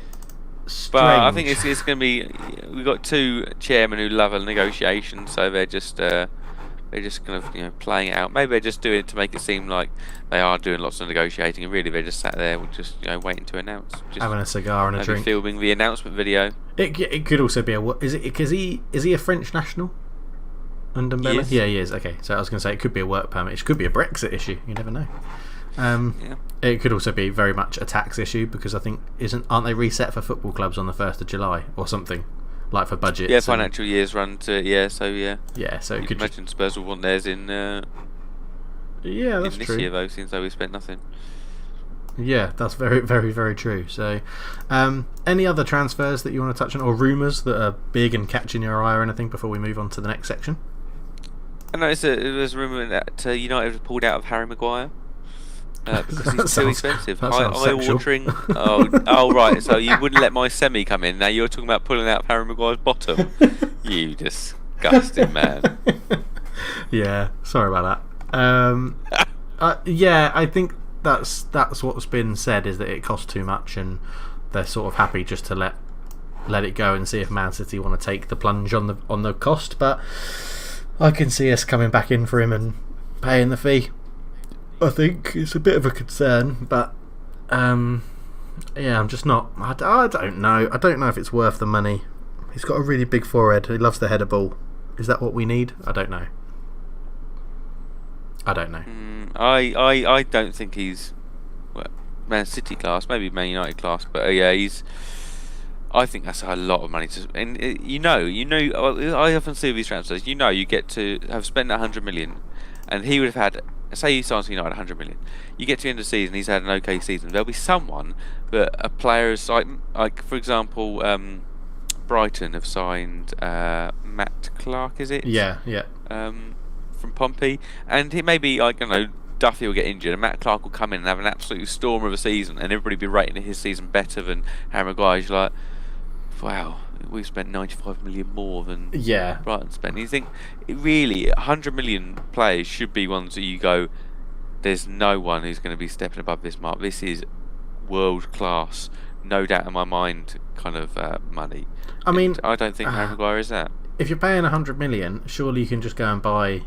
strange. But I think it's going to be. We've got two chairmen who love a negotiation, so they're just kind of playing it out. Maybe they're just doing it to make it seem like they are doing lots of negotiating, and really they're just sat there, just waiting to announce. Just having a cigar and a drink, filming the announcement video. It could also be is he a French national? Under Bella? Yeah, he is. Okay, so I was going to say it could be a work permit. It could be a Brexit issue. You never know. It could also be very much a tax issue, because I think aren't they reset for football clubs on the 1st of July or something, like for budgets? Yeah, financial years run to so yeah. Yeah, so you could imagine Spurs will want theirs in. Yeah, that's in this true. year though, since we spent nothing. Yeah, that's very, very, very true. So, any other transfers that you want to touch on, or rumours that are big and catching your eye or anything before we move on to the next section? I noticed there's a rumour that United have pulled out of Harry Maguire because he's too expensive. Eye-watering. Oh, right. So you wouldn't let my semi come in. Now you're talking about pulling out of Harry Maguire's bottom. You disgusting man. Yeah, sorry about that. Yeah, I think that's what's been said, is that it costs too much, and they're sort of happy just to let it go and see if Man City want to take the plunge on the cost. But I can see us coming back in for him and paying the fee. I think it's a bit of a concern, but yeah, I'm just not. I don't know. I don't know if it's worth the money. He's got a really big forehead. He loves the header ball. Is that what we need? I don't know. I don't think he's Man City class, maybe Man United class, but yeah, I think that's a lot of money to, and I often see these transfers. You get to have spent 100 million, and he would have had. Say he signs for United 100 million. You get to the end of the season, he's had an okay season. There'll be someone that a player is like for example, Brighton have signed Matt Clark. Is it? Yeah. From Pompey, and he maybe Duffy will get injured, and Matt Clark will come in and have an absolute storm of a season, and everybody be rating his season better than Harry Maguire's. You're like, wow, we've spent 95 million more than Brighton spent. And you think, really, 100 million players should be ones that you go, there's no one who's going to be stepping above this mark. This is world class, no doubt in my mind, kind of money. I mean, I don't think Harry Maguire is that. If you're paying 100 million, surely you can just go and buy.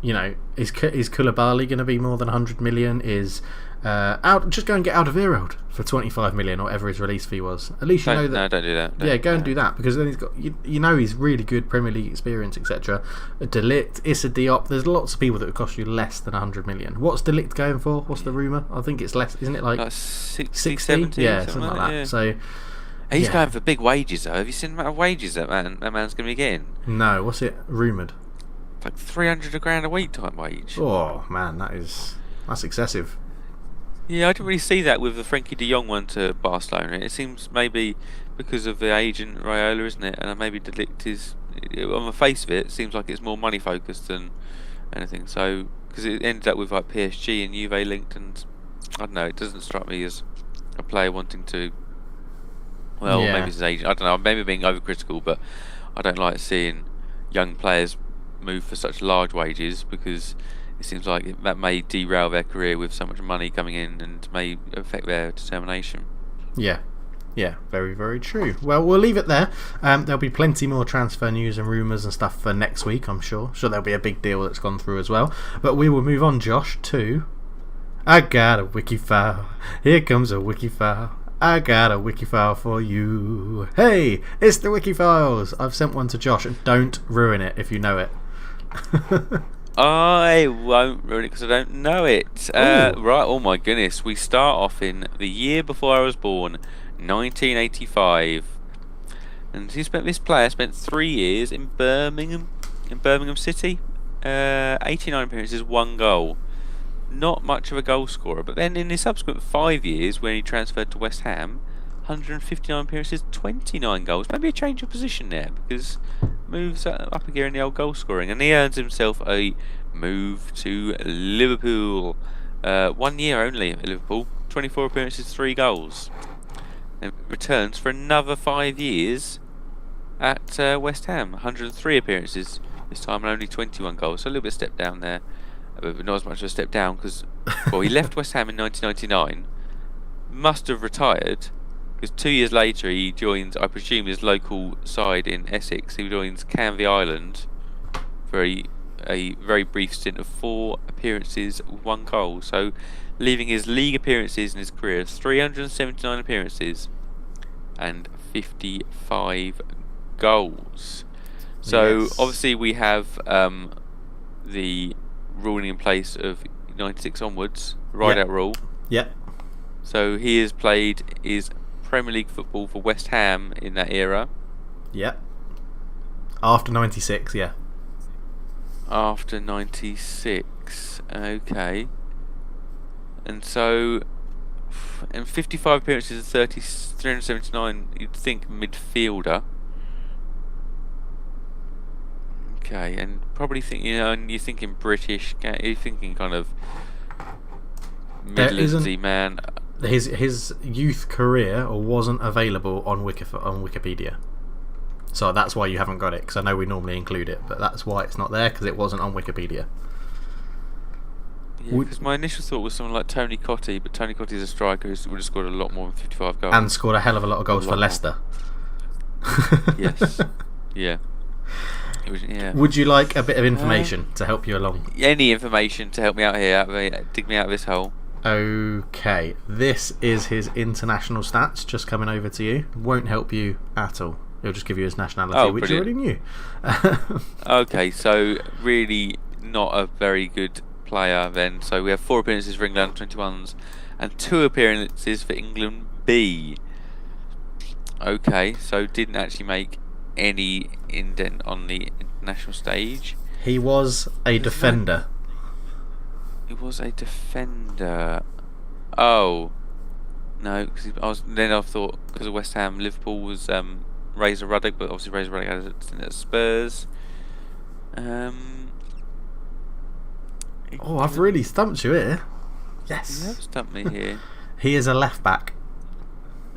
Is Koulibaly going to be more than 100 million? Just go and get Alderweireld for 25 million, or whatever his release fee was. At least you know that. No, don't do that. Go and do that, because then he's got he's really good Premier League experience, etc. De Ligt, Issa Diop. There's lots of people that would cost you less than 100 million. What's De Ligt going for? What's the rumour? I think it's less, isn't it? Like 60, 70? Yeah, something like that. Yeah. So he's going for big wages though. Have you seen the amount of wages that man's going to be getting? No, what's it rumoured? Like 300 grand a week type wage. Oh man, that's excessive. Yeah, I didn't really see that with the Frenkie de Jong one to Barcelona. It seems maybe because of the agent Raiola, isn't it? And maybe De Ligt is, on the face of it, seems like it's more money focused than anything. So because it ended up with like PSG and Juve linked, and I don't know. It doesn't strike me as a player wanting to. Well, maybe it's his agent. I don't know. Maybe being overcritical, but I don't like seeing young players move for such large wages, because it seems like that may derail their career with so much money coming in, and may affect their determination. Yeah, very, very true. Well, we'll leave it there. There'll be plenty more transfer news and rumours and stuff for next week, I'm sure. There'll be a big deal that's gone through as well. But we will move on, Josh, to I got a wiki file. Here comes a wiki file. I got a wiki file for you. Hey, it's the wiki files. I've sent one to Josh, and don't ruin it if you know it. I won't ruin it because I don't know it. Right, oh my goodness. We start off in the year before I was born, 1985. And this player spent 3 years in Birmingham City. 89 appearances, 1 goal. Not much of a goal scorer. But then in the subsequent 5 years, when he transferred to West Ham, 159 appearances, 29 goals. Maybe a change of position there, because moves up a gear in the old goal scoring, and he earns himself a move to Liverpool. 1 year only at Liverpool, 24 appearances, 3 goals. And returns for another 5 years at West Ham, 103 appearances this time and only 21 goals. So a little bit step down there, but not as much of a step down because he left West Ham in 1999. Must have retired. Because 2 years later he joins, I presume, his local side in Essex. He joins Canvey Island for a very brief stint of 4 appearances, 1 goal. So leaving his league appearances in his career 379 appearances and 55 goals. So obviously we have the ruling in place of 96 onwards, ride-out rule. Yep. So he has played his Premier League football for West Ham in that era. Yep. After 96, yeah. After 96, okay. And so, in 55 appearances and 379, you'd think midfielder. Okay, and probably think, and you're thinking British, you're thinking kind of Midlandsy man. His youth career wasn't available on Wikipedia, so that's why you haven't got it. Because I know we normally include it, but that's why it's not there, because it wasn't on Wikipedia. Yeah, because my initial thought was someone like Tony Cottee, but Tony Cottee's a striker who would have scored a lot more than 55 goals and scored a hell of a lot of goals for Leicester. Yes, yeah. Yeah. Would you like a bit of information to help you along? Any information to help me out here, dig me out of this hole. Okay, this is his international stats just coming over to you. Won't help you at all. It'll just give you his nationality, which brilliant. you already knew. Okay, so really not a very good player then. So we have 4 appearances for England 21s and 2 appearances for England B. Okay, so didn't actually make any indent on the international stage. He was a defender. He was a defender. Oh no, because I thought because of West Ham, Liverpool was Razor Ruddock, but obviously Razor Ruddock had a stint at Spurs. I've really stumped you here. Yes, you have stumped me here. He is a left back.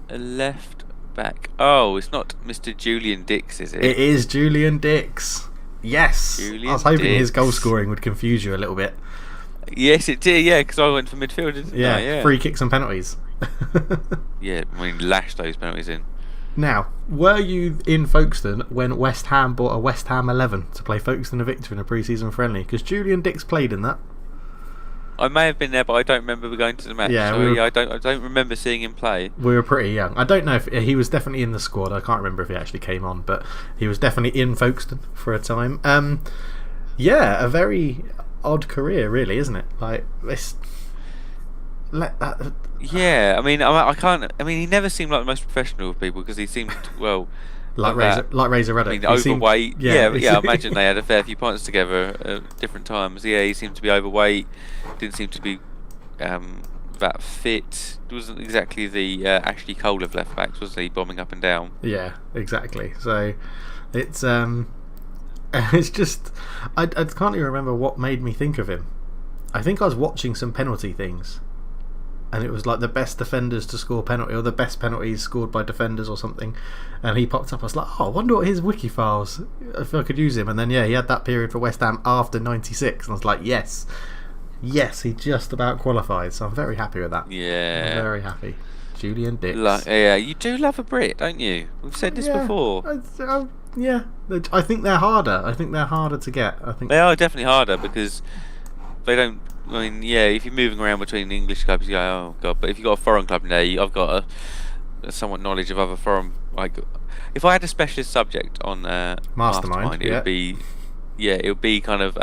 A left back. Oh, it's not Mr. Julian Dix, is it? It is Julian Dix. Yes. I was hoping his goal scoring would confuse you a little bit. Yes, it did. Yeah, because I went for midfield, didn't I? Yeah, free kicks and penalties. Yeah, I mean, lashed those penalties in. Now, were you in Folkestone when West Ham bought a West Ham 11 to play Folkestone and Victor in a pre-season friendly? Because Julian Dix played in that. I may have been there, but I don't remember going to the match. Yeah, I don't remember seeing him play. We were pretty young. I don't know if he was definitely in the squad. I can't remember if he actually came on, but he was definitely in Folkestone for a time. Yeah, a very odd career, really, isn't it? Like this. Yeah, I mean, I can't. I mean, he never seemed like the most professional of people because he seemed like Razor Ruddock. I mean, overweight. Yeah. I imagine they had a fair few pints together at different times. Yeah, he seemed to be overweight. Didn't seem to be that fit. It wasn't exactly the Ashley Cole of left backs, was he? Bombing up and down. Yeah, exactly. So it's it's just I can't even remember what made me think of him. I think I was watching some penalty things, and it was like the best defenders to score penalty, or the best penalties scored by defenders or something, and he popped up. I was like, I wonder what his wiki files, if I could use him. And then he had that period for West Ham after 96, and I was like, yes, he just about qualified, so I'm very happy with that. Yeah, I'm very happy. Julian Dix. Yeah, you do love a Brit, don't you? We've said this before. Yeah, I think they're harder. I think they're harder to get. I think they are definitely harder because they don't. I mean, yeah, if you're moving around between English clubs, you go, oh god. But if you've got a foreign club there, I've got a somewhat knowledge of other foreign. Like, if I had a specialist subject on Mastermind, it would be it'll be kind of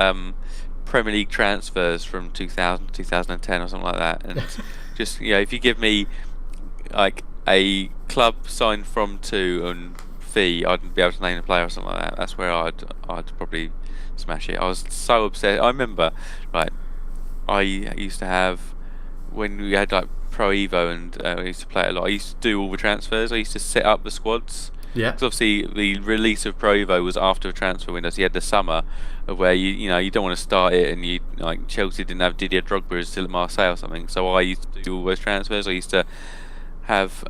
Premier League transfers from 2000 to 2010 or something like that, and just if you give me like a club signed from to and fee, I'd be able to name a player or something like that. That's where I'd probably smash it. I was so obsessed. I remember, right, I used to have, when we had like Pro Evo and I used to play it a lot, I used to do all the transfers. I used to set up the squads. Yeah. Because obviously the release of Pro Evo was after a transfer window, so you had the summer of where you don't want to start it, and you like Chelsea didn't have Didier Drogba still at Marseille or something. So I used to do all those transfers. I used to have.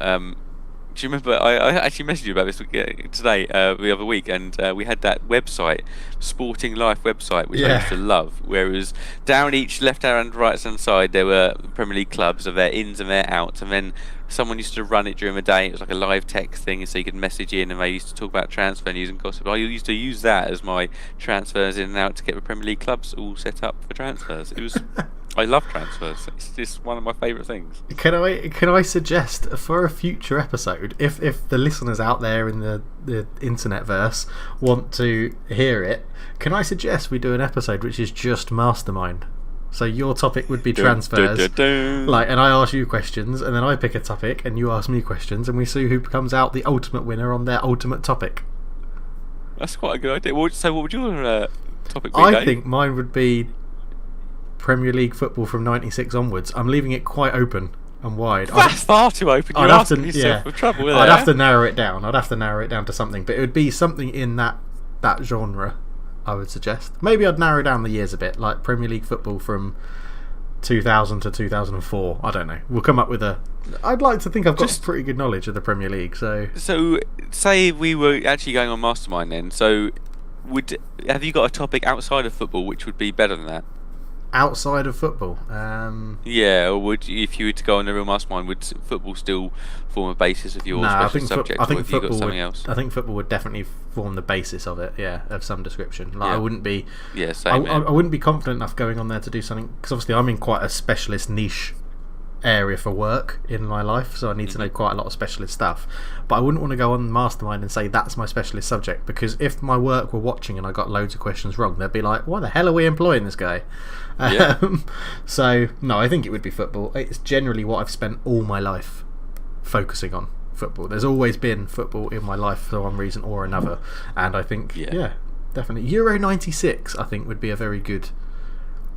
Do you remember? I actually messaged you about this today, the other week, and we had that website, Sporting Life website, which I used to love, where it was down each left and right hand side there were Premier League clubs of their ins and their outs, and then someone used to run it during the day. It was like a live text thing, so you could message in, and they used to talk about transfer news and gossip. I used to use that as my transfers in and out to get the Premier League clubs all set up for transfers. It was. I love transfers. It's just one of my favourite things. Can I suggest for a future episode, if the listeners out there in the internet verse want to hear it, can I suggest we do an episode which is just mastermind? So your topic would be transfers, and I ask you questions, and then I pick a topic, and you ask me questions, and we see who comes out the ultimate winner on their ultimate topic. That's quite a good idea. So what would your topic be, I Dave? think mine would be Premier League football from '96 onwards. I'm leaving it quite open and wide. That's far too open. You're asking yourself for trouble with it. I'd have to narrow it down. To something, but it would be something in that genre, I would suggest. Maybe I'd narrow down the years a bit, like Premier League football from 2000 to 2004. I don't know. We'll come up with I'd like to think I've got pretty good knowledge of the Premier League. So say we were actually going on Mastermind then. So have you got a topic outside of football which would be better than that? Outside of football, or if you were to go on the real Mastermind, would football still form a basis of your special subject? I think football. Got something else? I think football would definitely form the basis of it. Yeah, of some description. Like I wouldn't be. Yeah, same. I wouldn't be confident enough going on there to do something, because obviously I'm in quite a specialist niche area for work in my life, so I need to know quite a lot of specialist stuff. But I wouldn't want to go on Mastermind and say that's my specialist subject, because if my work were watching and I got loads of questions wrong, they'd be like, why the hell are we employing this guy? So no, I think it would be football. It's generally what I've spent all my life focusing on, football. There's always been football in my life for one reason or another, and I think definitely Euro 96 I think would be a very good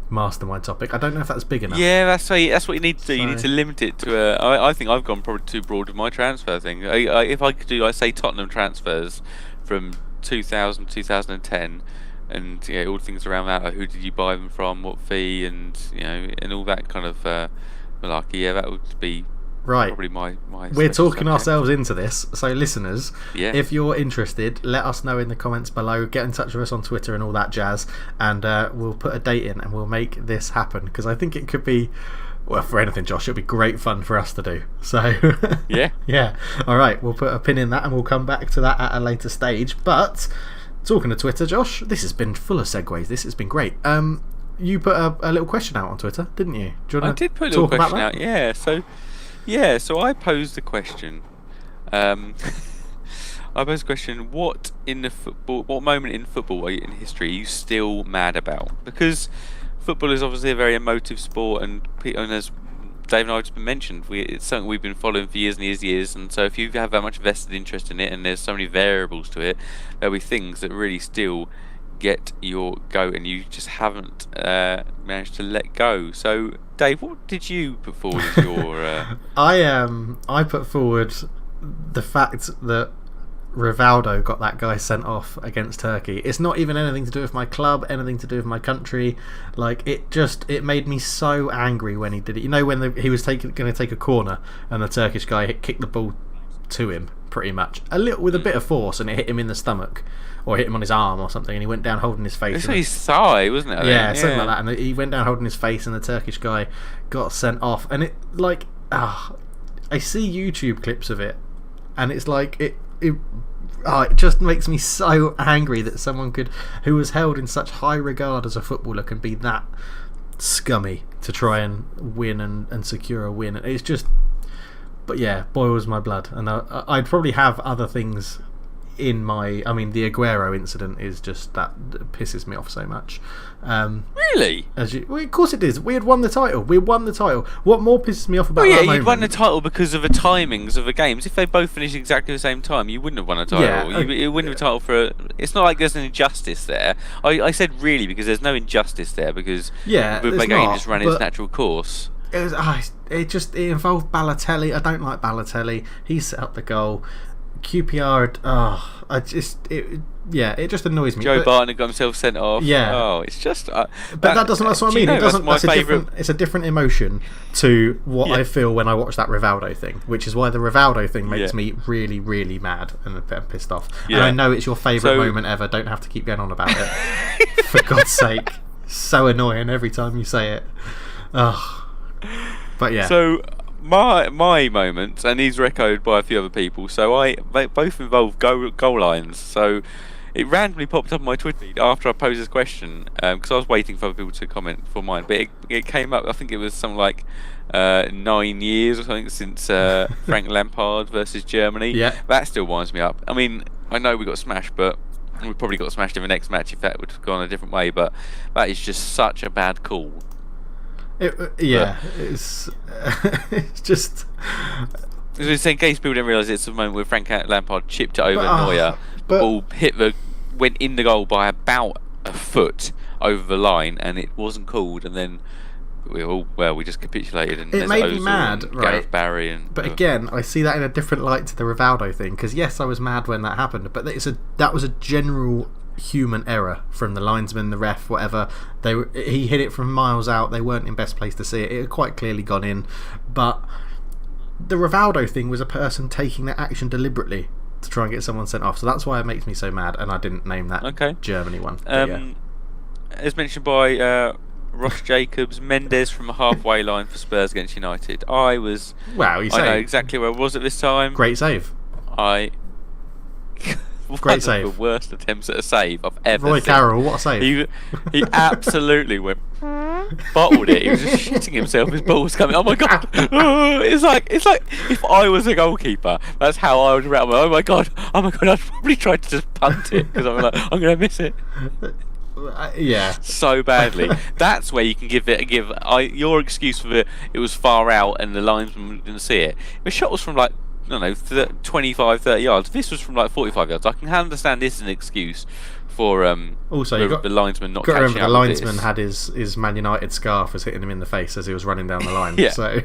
Mastermind topic. I don't know if that's big enough. Yeah, that's what you need to do. You need to limit it to I think I've gone probably too broad with my transfer thing. If I could do, I say Tottenham transfers from 2000 2010, and all the things around that, like who did you buy them from, what fee, and and all that kind of malarkey. That would be probably my We're talking ourselves into this, so listeners, if you're interested, let us know in the comments below. Get in touch with us on Twitter and all that jazz, and we'll put a date in and we'll make this happen, because I think it could be, well, for anything, Josh, it'll be great fun for us to do. So yeah, alright, we'll put a pin in that and we'll come back to that at a later stage. But talking to Twitter, Josh, this has been full of segues. This has been great. You put a little question out on Twitter, didn't you? I did put a little question out, so I posed a question. I posed a question: what moment in football in history are you still mad about? Because football is obviously a very emotive sport, and as Dave and I have just mentioned, it's something we've been following for years and years and years. And so if you have that much vested interest in it, and there's so many variables to it, there'll be things that really still get your goat, and you just haven't managed to let go. So, Dave, what did you put forward as your? I put forward the fact that Rivaldo got that guy sent off against Turkey. It's not even anything to do with my club, anything to do with my country. Like, it made me so angry when he did it. When he was going to take a corner and the Turkish guy kicked the ball to him, pretty much with a bit of force, and it hit him in the stomach or hit him on his arm or something, and he went down holding his face. It's his thigh, wasn't it? Yeah, something like that. And he went down holding his face, and the Turkish guy got sent off. And it I see YouTube clips of it, and it's like it just makes me so angry that someone who was held in such high regard as a footballer, can be that scummy to try and win and secure a win. It's just, but yeah, boils my blood, and I'd probably have other things the Aguero incident is just that pisses me off so much. Really? Of course it is. We had won the title. What more pisses me off about that moment? You'd won the title because of the timings of the games. If they both finished exactly the same time, you wouldn't have won a title. Yeah, you wouldn't have a title it's not like there's an injustice there. I said really because there's no injustice there because the game just ran its natural course. It involved Balotelli. I don't like Balotelli. He set up the goal. QPR, it just annoys me. Joe Barton got himself sent off. Yeah. It's just. But that doesn't. That's what I mean. It doesn't. That's my favourite. It's a different emotion to what I feel when I watch that Rivaldo thing, which is why the Rivaldo thing makes me really, really mad and pissed off. Yeah. And I know it's your favourite moment ever. Don't have to keep going on about it. For God's sake, so annoying every time you say it. But yeah. So. My moments, and these were echoed by a few other people, they both involve goal lines. So it randomly popped up on my Twitter feed after I posed this question, because I was waiting for other people to comment for mine. But it came up, I think it was something like 9 years or something since Frank Lampard versus Germany. Yeah. That still winds me up. I mean, I know we got smashed, but we probably got smashed in the next match if that would have gone a different way. But that is just such a bad call. It's just. In case people didn't realise, it's the moment where Frank Lampard chipped it over Neuer. The ball went in the goal by about a foot over the line, and it wasn't called. And then we just capitulated. And it made me mad, right? Gareth Barry but again, I see that in a different light to the Rivaldo thing. Because yes, I was mad when that happened, but that was a general human error from the linesman, the ref, whatever. He hit it from miles out. They weren't in best place to see it. It had quite clearly gone in. But the Rivaldo thing was a person taking that action deliberately to try and get someone sent off. So that's why it makes me so mad. And I didn't name that Germany one. As mentioned by Ross Jacobs, Mendes from a halfway line for Spurs against United. I know exactly where I was at this time. Great save. Great save. One of the worst attempts at a save I've ever seen. Roy Carroll, what a save. He absolutely went bottled it. He was just shitting himself. His ball was coming. Oh my god! It's like if I was a goalkeeper, that's how I would react. Oh my god! I'd probably try to just punt it because I'm like, I'm gonna miss it. So badly. That's where you can give your excuse for it was far out and the linesman didn't see it. The shot was from 25, 30 yards. This was from 45 yards. I can understand this as an excuse for also the linesman not catching up. The linesman had his Man United scarf was hitting him in the face as he was running down the line. So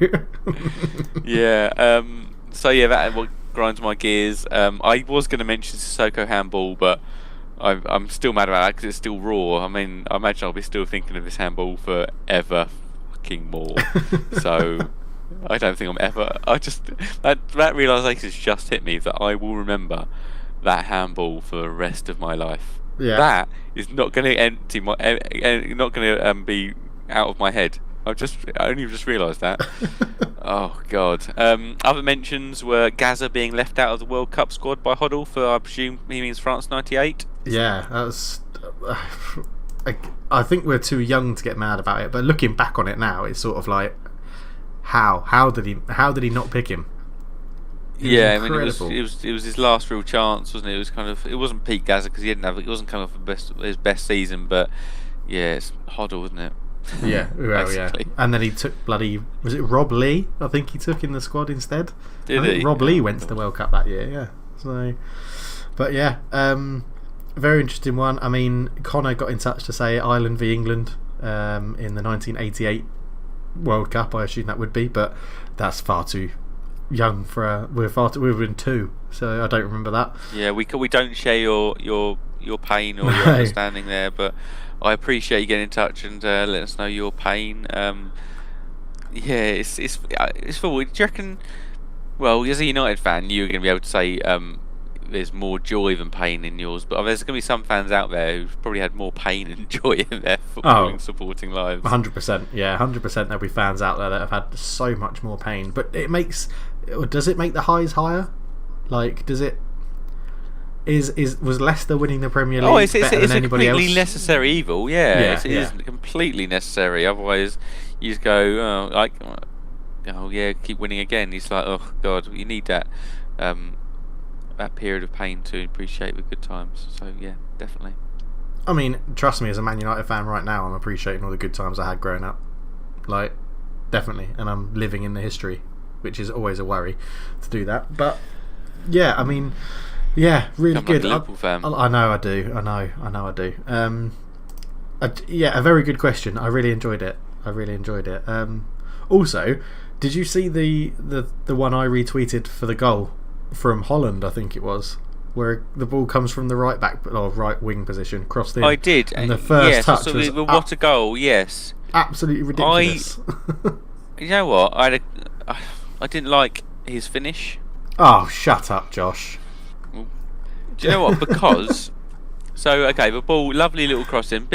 that what grinds my gears. I was going to mention Sissoko handball, but I'm still mad about that because it's still raw. I mean, I imagine I'll be still thinking of this handball forever fucking more. So I don't think I'm ever. That realisation just hit me that I will remember that handball for the rest of my life. Yeah. That is not going to not going to be out of my head. I only just realised that. Oh God. Other mentions were Gaza being left out of the World Cup squad by Hoddle for, I presume he means France '98. Yeah, that was. I think we're too young to get mad about it, but looking back on it now, it's sort of like, how did he not pick him? I mean, it was his last real chance, wasn't it? It wasn't peak Gaza because he wasn't coming off his best season, but yeah, it's Hoddle, wasn't it? Yeah, well, yeah. And then he took was it Rob Lee? I think he took in the squad instead. Did he? Rob Lee went to the World Cup that year, yeah. So, but yeah, very interesting one. I mean, Connor got in touch to say Ireland v England in the 1988 World Cup. I assume that would be, but that's far too young for we were in 2, so I don't remember that. Yeah, we don't share your pain or your understanding there, but I appreciate you getting in touch and letting us know your pain. It's forward. Do you reckon? Well, as a United fan, you're going to be able to say there's more joy than pain in yours, but there's going to be some fans out there who've probably had more pain and joy in their footballing supporting lives. 100%, yeah, 100%. There'll be fans out there that have had so much more pain, but does it make the highs higher? Like, does it? Was Leicester winning the Premier League better than anybody else? It's a completely necessary evil. It is completely necessary. Otherwise, you just go, keep winning again. It's like, oh God, you need that. that period of pain to appreciate the good times. So yeah, definitely. I mean, trust me, as a Man United fan right now, I'm appreciating all the good times I had growing up. Like, definitely, and I'm living in the history, which is always a worry to do that. But yeah, I mean, yeah, really good. Like a Liverpool fan. I know I do. I do. Yeah, a very good question. I really enjoyed it. Also, did you see the one I retweeted for the goal from Holland? I think it was, where the ball comes from the right back or right wing position, crossed in. I did, and the first touch was what a goal! Yes, absolutely ridiculous. You know what? I didn't like his finish. Oh, shut up, Josh. Do you know what? Because the ball, lovely little crossing,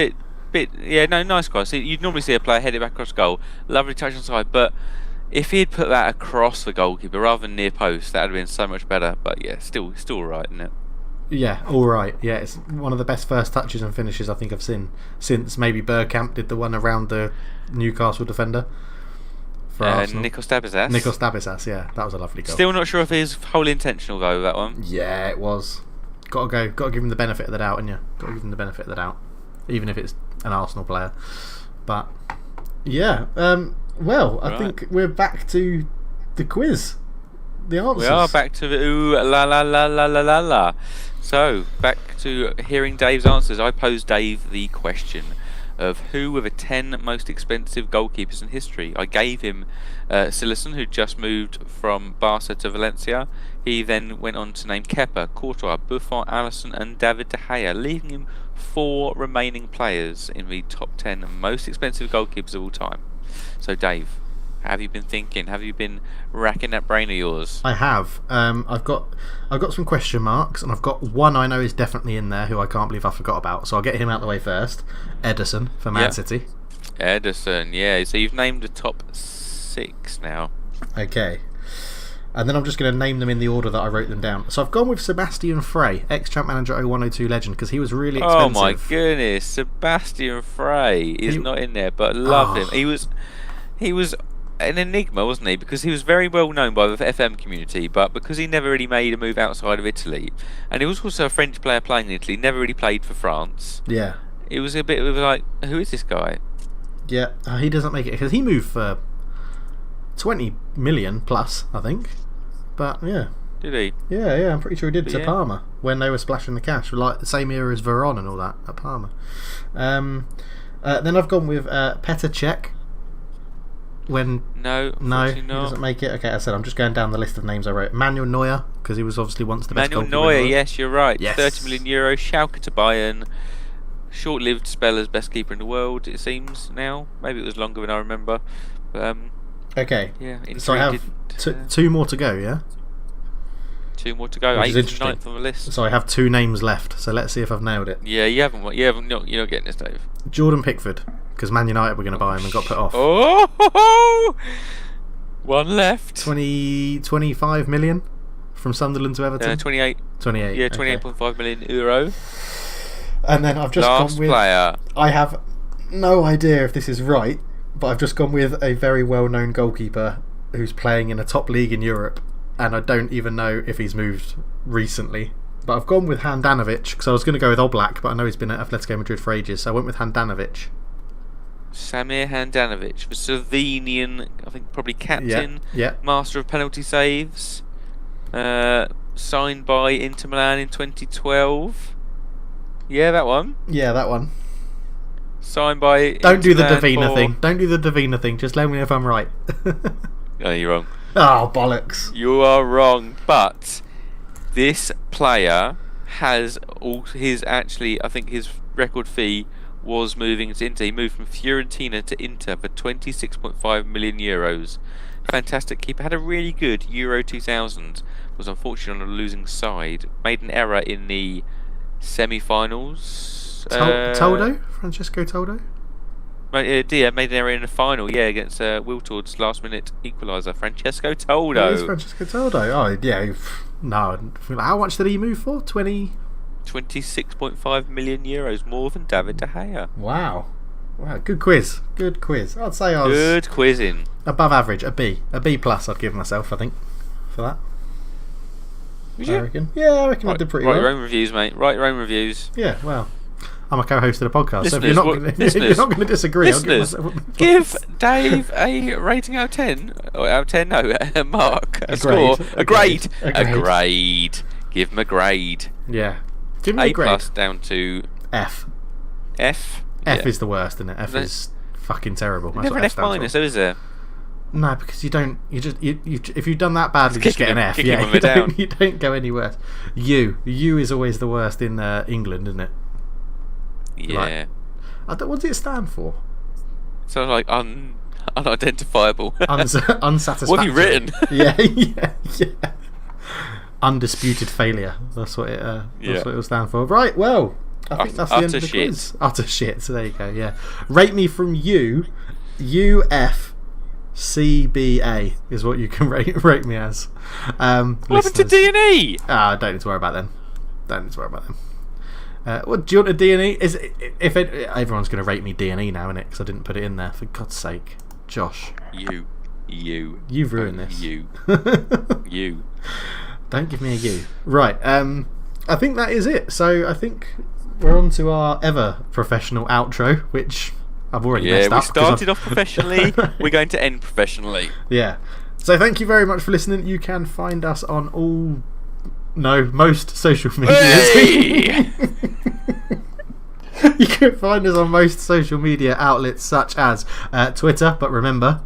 nice cross. You'd normally see a player head it back across goal, lovely touch on side, but if he'd put that across the goalkeeper rather than near post, that would have been so much better. But yeah, still alright, isn't it? Yeah, alright. Yeah, it's one of the best first touches and finishes I think I've seen since maybe Bergkamp did the one around the Newcastle defender for Arsenal. Nikos Dabisas. Yeah, that was a lovely goal. Still not sure if it was wholly intentional though, that one. Yeah, it was. Got to give him the benefit of the doubt, haven't you? Got to give him the benefit of the doubt, even if it's an Arsenal player. But yeah, I think we're back to the quiz. The answers. We are back to the ooh la la la la la la la. So back to hearing Dave's answers. I posed Dave the question of who were the 10 most expensive goalkeepers in history. I gave him Silasson, who just moved from Barca to Valencia. He then went on to name Kepa, Courtois, Buffon, Alisson and David De Gea, leaving him 4 remaining players in the top 10 most expensive goalkeepers of all time. So Dave, have you been thinking? Have you been racking that brain of yours? I have. I've got some question marks, and I've got one I know is definitely in there who I can't believe I forgot about. So I'll get him out of the way first. Ederson for Man City. Ederson, yeah. So you've named the top 6 now. Okay. And then I'm just going to name them in the order that I wrote them down. So I've gone with Sebastian Frey, ex-champ manager 0102 legend, because he was really expensive. Oh my goodness, Sebastian Frey is not in there, but I love him. He was an enigma, wasn't he? Because he was very well known by the FM community, but because he never really made a move outside of Italy, and he was also a French player playing in Italy, never really played for France. Yeah. It was a bit of like, who is this guy? Yeah, he doesn't make it, because he moved for 20 million plus, I think. But yeah. Did he? Yeah, I'm pretty sure he did to Parma when they were splashing the cash, like the same era as Veron and all that at Parma. Then I've gone with Petr Cech. No, he doesn't make it. Okay, I said I'm just going down the list of names I wrote. Manuel Neuer, because he was obviously once the best goalkeeper. Manuel Neuer, yes, you're right. Yes. 30 million euros, Schalke to Bayern. Short-lived spell as best keeper in the world, it seems now. Maybe it was longer than I remember. Okay. Yeah. So I have two more to go. Yeah. 2 more to go. 8th and 9th on the list. So I have 2 names left. So let's see if I've nailed it. Yeah, you haven't. You're not getting this, Dave. Jordan Pickford, because Man United were going to buy him and got put off. Oh, one left. 25 million from Sunderland to Everton. 28. 28. Yeah, 28.5 million euro. And then I've just gone with. Player. I have no idea if this is right, but I've just gone with a very well-known goalkeeper who's playing in a top league in Europe, and I don't even know if he's moved recently. But I've gone with Handanovic, because I was going to go with Oblak, but I know he's been at Atletico Madrid for ages, so I went with Handanovic. Samir Handanovic, the Slovenian, I think probably captain, yeah. master of penalty saves, signed by Inter Milan in 2012. Yeah, that one. Yeah, that one. Signed by Don't do the Davina thing. Don't do the Davina thing. Just let me know if I'm right. No, you're wrong. Oh, bollocks. You are wrong, but this player has all his, actually, I think his record fee was moving to Inter. He moved from Fiorentina to Inter for 26.5 million euros. Fantastic keeper. Had a really good Euro 2000. Was unfortunately on a losing side. Made an error in the semi-finals. Toldo? Francesco Toldo? Made an error in the final, against Wiltord's last-minute equaliser. Francesco Toldo. Oh, it's Francesco Toldo. Oh, yeah. No. How much did he move for? 26.5 million euros, more than David De Gea. Wow. Good quiz. I'd say I was good quizzing. Above average. A B plus I'd give myself, I think, for that. Would you? I reckon. Yeah, I reckon I did pretty well. Write your own reviews, mate. Write your own reviews. Yeah, well, I'm a co-host of the podcast, Listeners, so if you're not going to disagree, listeners, I'll give Dave a rating out of 10. Or out of 10, no, a mark. A score. A grade. A grade. Give him a grade. Yeah. Give me a grade. A+ down to... F. F? F is the worst, isn't it? F is fucking terrible. That's never an F minus, though, is there? No, because you don't. You just if you've done that badly, you just get an F. Yeah, you don't go any worse. U is always the worst in England, isn't it? Yeah. Like, what does it stand for? Sounds like unidentifiable. Unsatisfactory. What have you written? yeah. Undisputed failure. That's what it will stand for. Right. Well, I think that's the end of the quiz. Utter shit. So there you go. Yeah. Rate me from U. CBA is what you can rate me as. What happened to D&E? Don't need to worry about them. What do you want a D&E? Everyone's going to rate me D&E now, innit? Because I didn't put it in there. For God's sake, Josh. You've ruined this. You. Don't give me a U. Right. I think that is it. So I think we're on to our ever professional outro, which I've already messed up. We started off professionally. We're going to end professionally. Yeah. So thank you very much for listening. You can find us on most social media. Hey! You can find us on most social media outlets such as Twitter, but remember,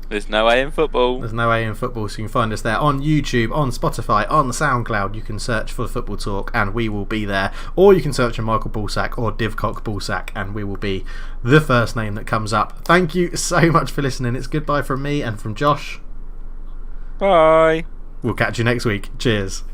there's no A in football. So you can find us there on YouTube, on Spotify, on SoundCloud. You can search for Football Talk and we will be there. Or you can search for Michael Ballsack or Divcock Ballsack and we will be the first name that comes up. Thank you so much for listening. It's goodbye from me and from Josh. Bye. We'll catch you next week. Cheers.